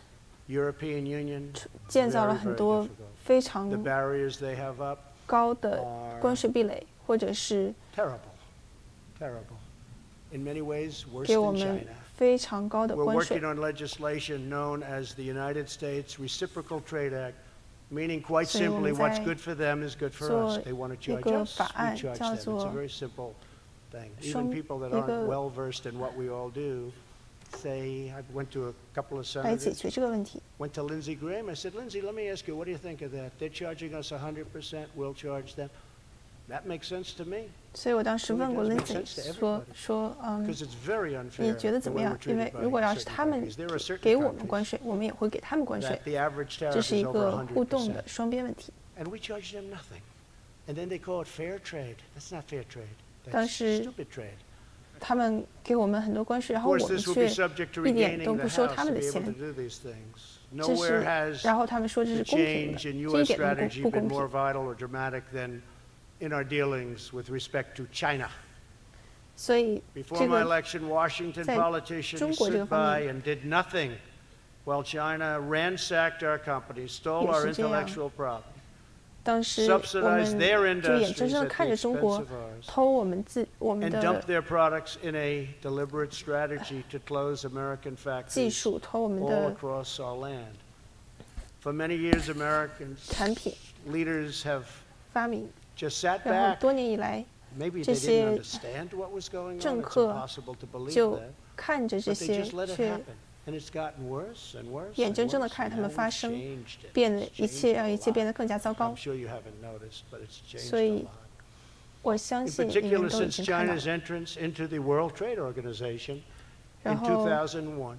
European Union 建造了很多非常 the barriers they have up 高的关税壁垒，或者是 terrible. In many ways, worse 给我 than 们 China. 非常高的 We're 关税 working。on legislation known as the United States Reciprocal Trade Act, meaning quite 所以我 simply 们 what's 在 good for them is good for 做 us. They want to 一 charge 个 us, 法 we 案 charge 叫 them. It's a 做 very simple thing. 双 Even people that 一 aren't 个 well versed in what we all do say, I went to a couple of 来解 senators, 决这个问题。 went to Lindsey Graham. I said, Lindsey, let me ask you, what do you think of that? They're charging us 100%, we'll charge them. That makes sense to me. 所以我当时问过 Lindsay 说，你觉得怎么样？因为如果要是他们给我们关税，我们也会给他们关税，这是一个互动的双边问题。 And we charge them nothing. And then they call it fair trade. That's not fair trade. 但 That's 是 stupid trade. 他们给我们很多关税，然后 Of 我 course, 们 this will 却 be subject to 一点 regaining 都 the 不收 House 他 to 们 be 的 able 钱。 to do these things. 这 Nowhere 是， has 然后他们说这是 the 公平 change in 的，这一 U.S. 点都 strategy 不公 been 平。 more vital or dramatic than in our dealings with respect to China. 所以 Before 这 my 个 election, Washington 在 politicians 中国这个 stood 方 by 面 and did nothing while China ransacked our companies, stole our 也是这样。 intellectual property. 当时我 Subsidized 们 their 就眼 industries 睁睁地 at 看 the 着中 expense 国 of ours, 偷我们 and 的 dumped their products in a deliberate strategy to close American 技 factories 术，偷我们 all 的 across our land. For many years, American 产品 leaders have 发明， just sat 然后 back. 多年以来 Maybe 这 they 些 didn't understand what was going 政 on. It's 客 impossible to believe 就 that. 看着这 But they 些， just let it 却 happen. And it's gotten worse and worse 眼 and 睁睁地 worse. 看着 And 它们 now 发 it's 生， changed it. 变得 It's 一切 changed 让 a 一切 lot. 变得更加糟糕 I'm。sure you haven't noticed, but it's changed 所 a 以 lot. 我相 In 信你 particular, 们都已 since 经看到 China's entrance into the World Trade Organization in 然后2001,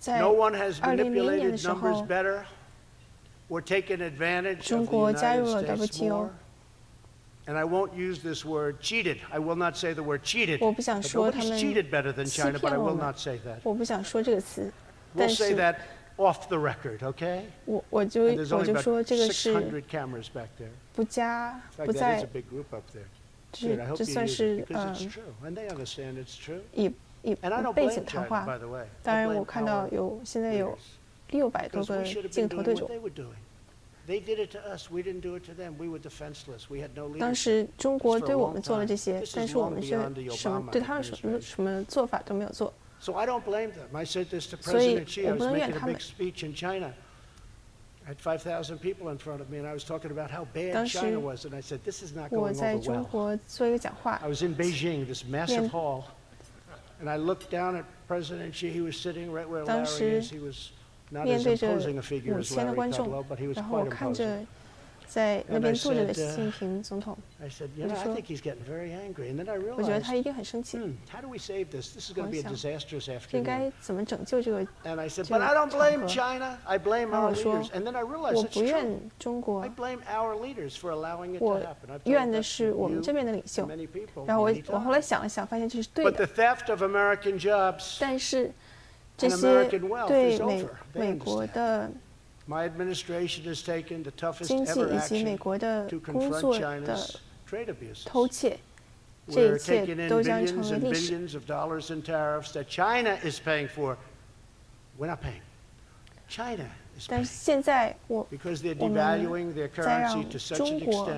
在 no one has 2010年的 manipulated 时 numbers 候， better or taken advantage 中 of the 国加入 United 了 States WTO more. And I won't use this word cheated. I will not say the word cheated. 我不想 But 说他 nobody's 们 cheated better than 欺 China, but 骗 I 我 will 们 not say that. 我不想说这个词， We'll 但 say 是 that off the record, okay? 我就 And there's only 说 about 这个是600 cameras back there. 不加 In 不 fact, that is 在 a big group up there. 这 Good. I hope 这 you 算 use 是 it because it's true, and they understand it's true. 以 And I don't 背 blame 景谈 China, 话 by。the way. 当 I 然，我 blame 看到 our 现在有 leaders. 600多 Because 个 we should have 镜 been 头对 doing 着 what 我。 they were doing. They did it to us. We didn't do it to them. We were defenseless. We had no 当 leadership. 时中国 for a 对我 long 们做了这 time. 些 This， 但 is 是我 long 们却 beyond the 什么 Obama 对他们administration. 什么做法都没有做。 So I don't blame them. I said this to 所以 President Xi. I 我 was 不能怨 making 他 a 们 big。speech in China. I had 5,000 people in front of me, and I was talking about how bad 当时 China was. And I said, this is not 我 going 在 over 中 well. 国做一个讲话 I，was in Beijing, this massive 面 hall, and I looked down at President Xi. He was sitting right where 当 Larry 时 is. He was not 面 as 对着 imposing a figure as 5000的 Larry 观众 Kudlow, but he，was 然后我 quite 看 imposing. 着在那 And 边 I 坐着的 said, 习近平总统， I said, 我 you 就 know, I 说 think he's getting very angry. And then I 我觉得 realized, 他一定很生气， how do we save this? This is going to be a 我想 disastrous 应 afternoon. 该怎么拯救这个？ And I said, 这 but 个 I don't 场 blame 合 China. I blame 然后 our 我说 leaders. And then I realized 我 it's 不 true. 怨中国 I，blame our leaders for allowing it 我 to happen. I've 怨 told 的 that 是 to 我们 you 这边的领 and 袖。 many people 然后 many 我后来 times. 想了想，发现这是对 But the 的， theft of American jobs 但是这 and 些 American wealth 对 is over. They 美国 understand. 的 My administration has taken the toughest 经济 ever 以及美 action 国的 to 工 confront 作的 China's 偷窃，这一切都将成为历史。但是现在我们在让中国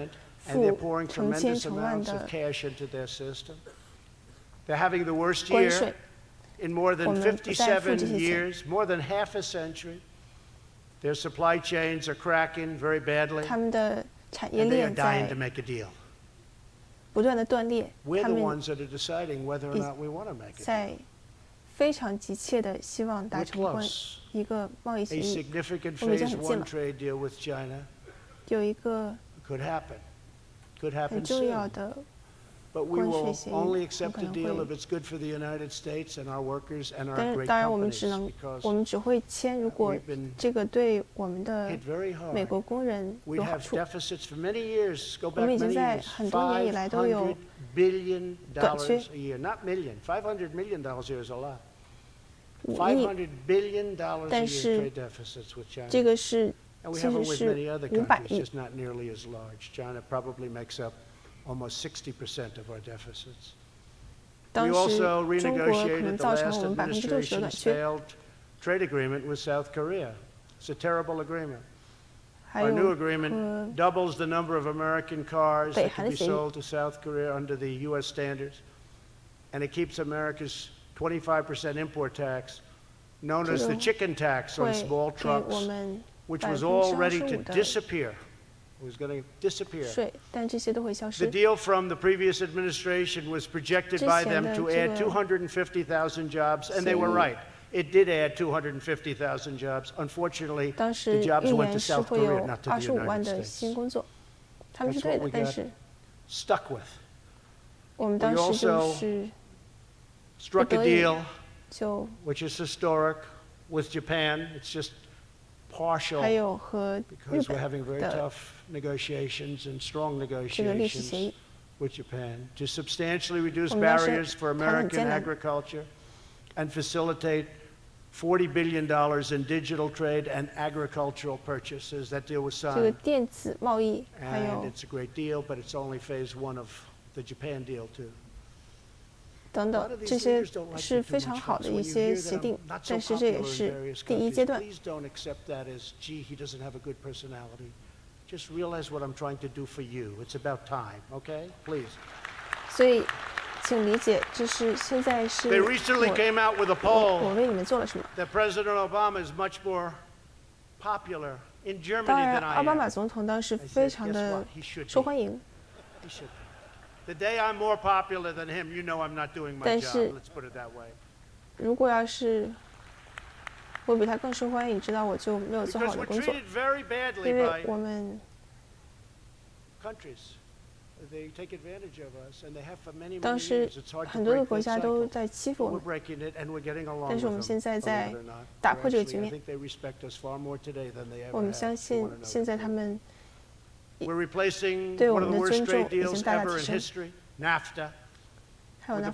付成千上万的关税，我们不再付这些钱。他们的产业链在不断的断裂，他们在非常急切的希望达成一个贸易协议。我们已经很近了，有一个很重要的关税协议，我们可能会，但是当然我们只会签，如果这个对我们的美国工人有好处。我们已经在很多年以来都有短缺，5亿，但是这个是其实是500亿。当时中国可能造成我们60%的短缺。还有和北韩的协议，税，但这些都会消失。The deal from the previous administration was projected by them to add 250,000 jobs, and they were right. It did add 250,000 jobs. Unfortunately, the jobs went to South Korea, not to the United States. That's what we got stuck with. We also struck a deal, which is historic, with Japan. It's just partial because we're having very tough negotiations and strong negotiations with Japan to substantially reduce barriers for American agriculture and facilitate $40 billion in digital trade and agricultural purchases. That deal was signed. And it's a great deal, but it's only phase one of the Japan deal too. 等等，这些是非常好的一些协定，但是这也是第一阶段。所以，请理解，这是现在是我为你们做了什么。当然，奥巴马总统当时非常的受欢迎。The day I'm more popular than him, you know I'm not doing my job. Let's put it that way. 如果要是我比他更受欢迎，你知道我就没有做好的工作，因为我们当时很多的国家都在欺负我们，但是我们现在在打破这个局面。我们相信现在他们对我们的尊重已经大大提升。还有 NAFTA，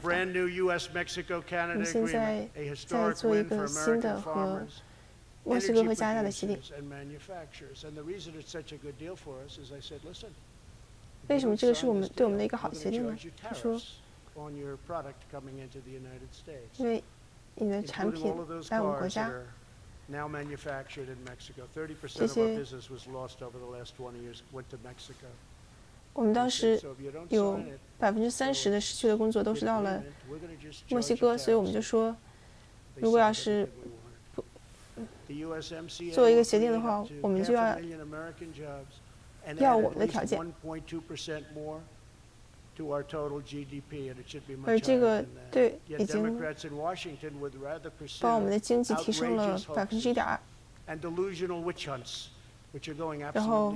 我们现在在做一个新的和墨西哥和加拿大的协定。为什么这个是对我们的一个好协定呢？他说，因为你的产品来我们国家。这些，我们当时有30%的失去的工作都是到了墨西哥，所以我们就说，如果要是做一个协定的话，我们就要我们的条件。而这个对已经把我们的经济提升了1.2%。然后，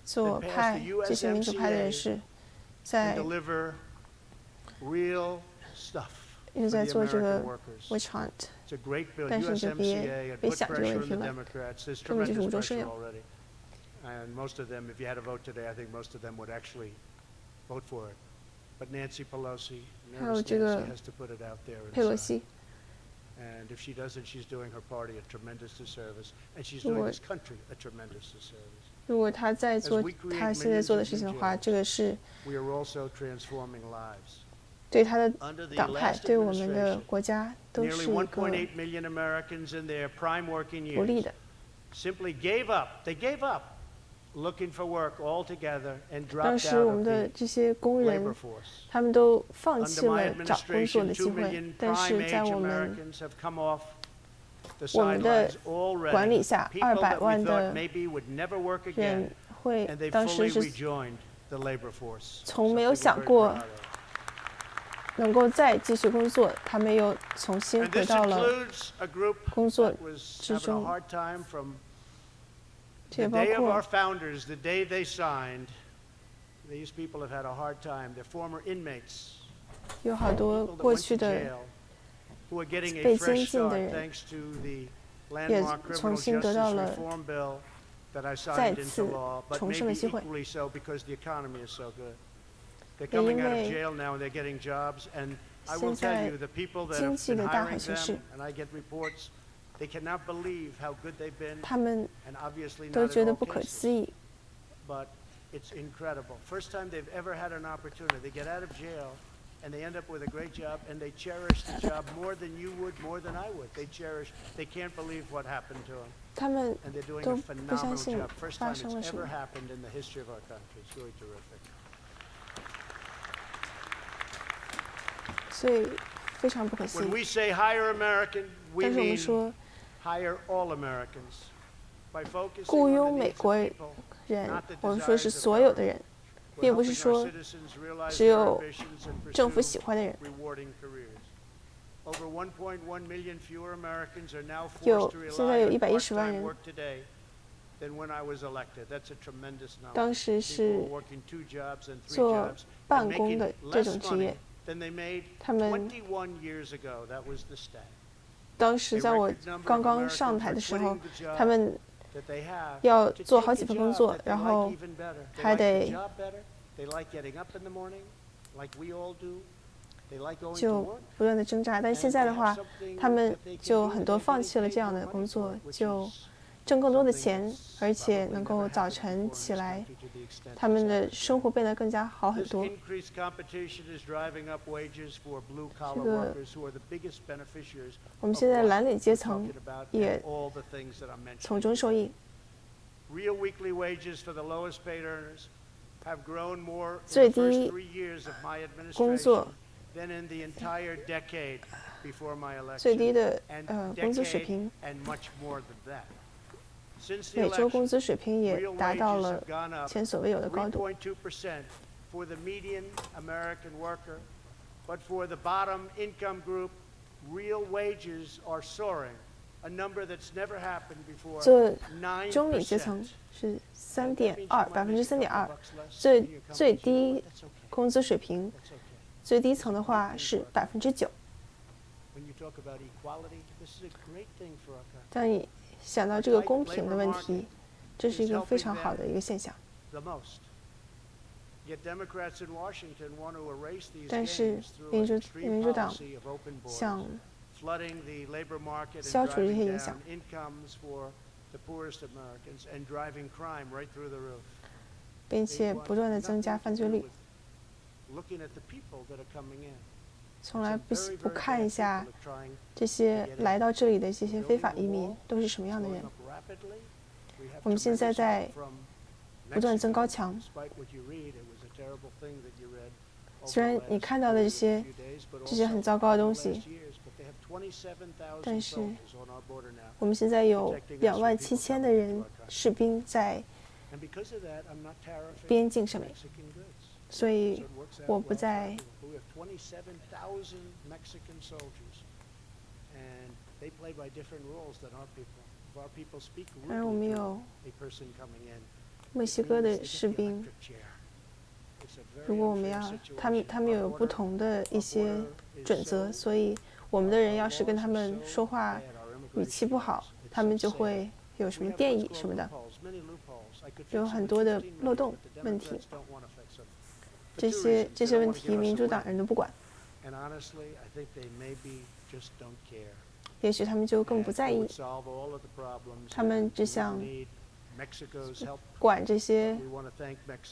左派这些民主派的人士在一直在做这个 witch hunt， 但是你就别想这个问题了，根本就是无中生有。还有这个佩洛西，如果他在做他现在做的事情的话，这个是对他的党派、对我们的国家都是一个不利的。当时我们的这些工人，他们都放弃了找工作的机会，但是在我们的管理下，200万的人当时是从没有想过能够再继续工作，他们又重新回到了工作之中。这也包括有好多过去的被监禁的人，也重新得到了再次重生的机会。也因为现在经济的大好形势，他们都觉得不可思议。And they end up with a great job, and they cherish the job more than you would, more than I would. They can't believe what happened to them. And they're doing a phenomenal job. First time it's ever happened in the history of our country. It's really terrific. 所以非常不可思议。 When we say hire American, we 但是我们 mean 说 hire all Americans. By focusing 雇 on 佣 the 美 needs 国 of people, 人， not the 我们说是 desires of 所有 others. 的人， We're 并不是 helping our 说 citizens realize 只 their 有 ambitions and 政府 pursue 喜欢的人。 rewarding careers. Over 1.1 million fewer Americans are now 有 forced to 现在 rely 有 on 110万 part-time 人 work today than when I was elected. That's a tremendous number. 当时 People 是 were working 2 jobs and 3做 jobs 办 and 公 making 的这 less 种职 money 业。 than they made 他们 21 years ago. That was the stat. 当时在我刚刚上台的时候，他们要做好几份工作，然后还得就不断的挣扎。但是现在的话，他们就很多放弃了这样的工作，就挣更多的钱，而且能够早晨起来，他们的生活变得更加好很多。这个我们现在蓝领阶层也从中受益。最低工作，最低的工资水平，每周工资水平也达到了前所未有的高度。做中领阶层是3.2%，最低工资水平，最低层的话是9%。当你想到这个公平的问题，这是一个非常好的一个现象。但是民主党想消除这些影响，并且不断的增加犯罪率，从来不看一下这些来到这里的这些非法移民都是什么样的人。我们现在在不断增高墙，虽然你看到的这些很糟糕的东西，但是我们现在有27000的士兵在边境上面，所以我不再。当然，我们有墨西哥的士兵。如果我们要，他们有不同的一些准则，所以我们的人要是跟他们说话语气不好，他们就会有什么电椅什么的，有很多的漏洞问题。这些问题，民主党人都不管。也许他们就更不在意，他们只想管这些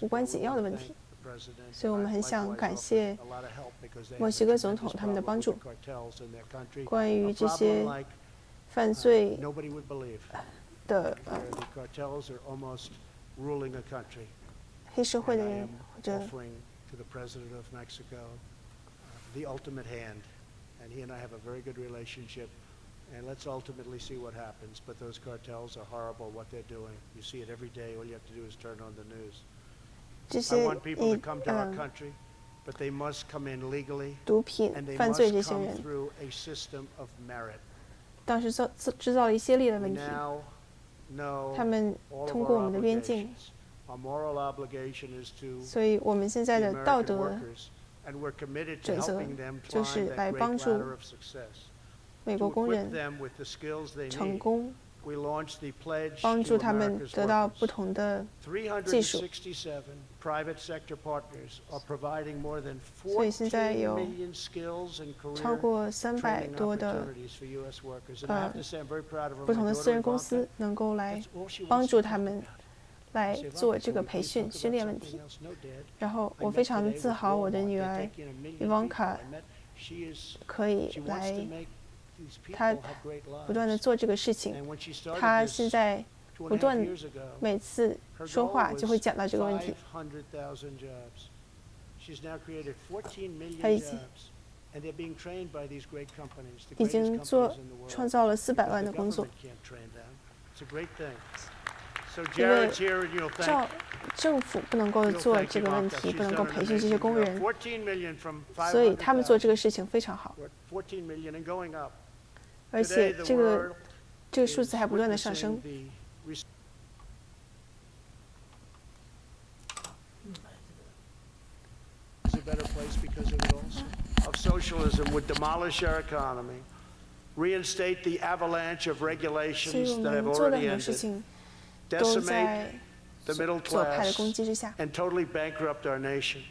无关紧要的问题。所以我们很想感谢墨西哥总统他们的帮助。关于这些犯罪的黑社会的人，或者the ultimate hand, and he and I have a very good relationship, and let's ultimately see what happens. But those cartels are horrible, what they're doing. You see it every day. All you have to do is turn on the news. I want people to come to our country, but they must come in legally, and they must come through a system of merit. 当时制造了一系列的问题，他们通过我们的边境，所以我们现在的道德准则就是来帮助美国工人成功，帮助他们得到不同的技术。所以现在有超过300多的不同的私人公司能够来帮助他们来做这个培训训练问题。然后我非常自豪，我的女儿伊旺卡可以来，她不断的做这个事情。她现在不断每次说话就会讲到这个问题。她已经创造了400万的工作。因为政府不能够做这个问题，不能够培训这些工人，所以他们做这个事情非常好，而且这个数字还不断的上升。reinstate the avalanche of regulations that have 所以我们做的 already 很多事 ended, 情都在 the middle 左派的 class, 攻击之下。 and totally bankrupt our nation.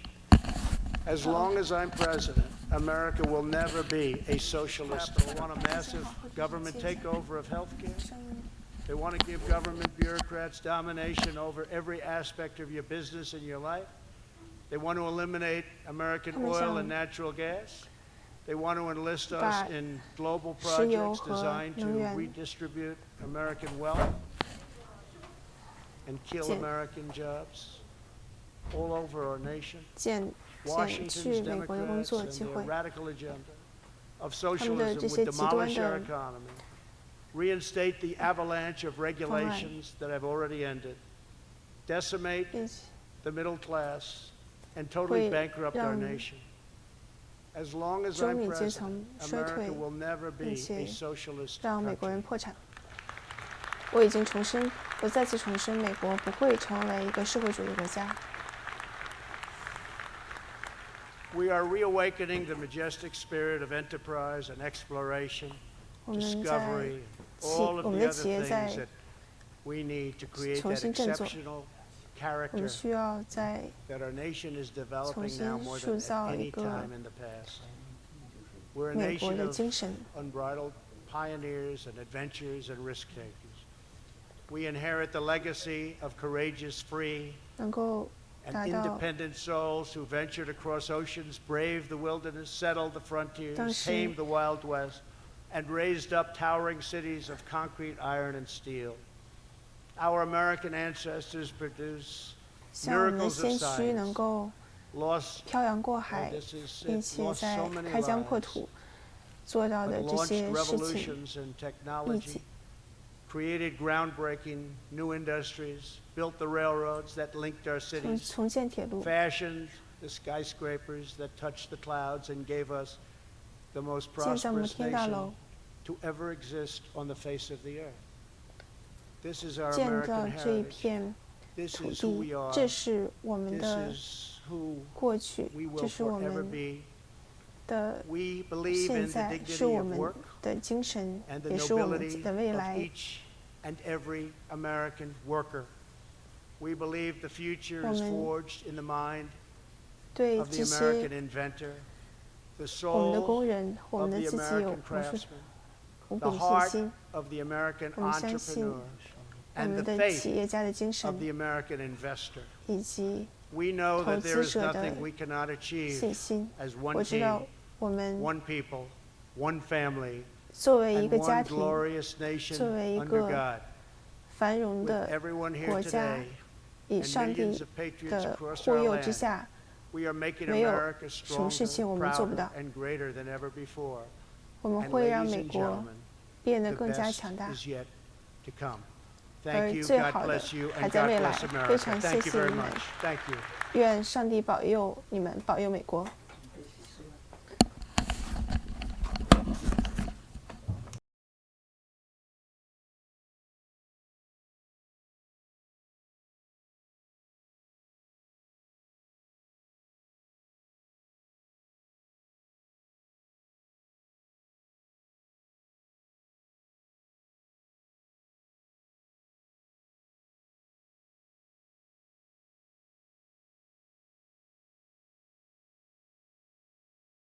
As long as I'm president, America will never be a socialist. They want a massive government takeover of health care. They want to give government bureaucrats domination over every aspect of your business and your life. They want to eliminate American oil and natural gas. They want to enlist us in global projects designed to redistribute American wealth and kill American jobs all over our nation. Washington's Democrats and their radical agenda of socialism would demolish our economy, reinstate the avalanche of regulations that have already ended, decimate the middle class, and totally bankrupt our nation. As long as I'm president, America will never be a socialist country. 我再次重申，美国不会成为一个社会主义国家。We are reawakening the majestic spirit of enterprise and exploration, discovery, all of the other things that we need to create that exceptional character that our nation is developing now more than at any time in the past. We're a nation of unbridled pioneers and adventurers and risk takers. We inherit the legacy of courageous, free, and independent souls who ventured across oceans, braved the wilderness, settled the frontiers, tamed the Wild West, and raised up towering cities of concrete, iron, and steel. Our American ancestors produced miracles of science, lost 漂洋过海，并且在开疆扩土做到的这些事情，一起 created groundbreaking new industries, built the railroads that linked our cities, 重建铁路， fashioned the skyscrapers that touched the clouds and gave us the most prosperous nation to ever exist on the face of the earth. This is our 建 American 造这一 heritage. 片 This 土 is who 地 we，are. 这是我们 This 的 is who 过去， we 这 will 是我 forever 们 be. 的 We believe 现 in the 在，是 dignity 我 of 们 work 的精神， and the 也是我们 nobility 的未 of 来。 each and every American worker. We believe the future is 我们 forged in the mind 对 of the 这些 American inventor, the 我们的 soul 工人，我 of 们 the 自己有 American craftsman, 无 the 比的信 heart 心。 of the American 我们相信 entrepreneur, 我们的企业家的精神，以及投资者的信心。我知道我们作为一个家庭，作为一个繁荣的国家，以上帝的护佑之下，没有什么事情我们做不到。我们会让美国变得更加强大，而最好的还在未来。非常谢谢你们，愿上帝保佑你们，保佑美国。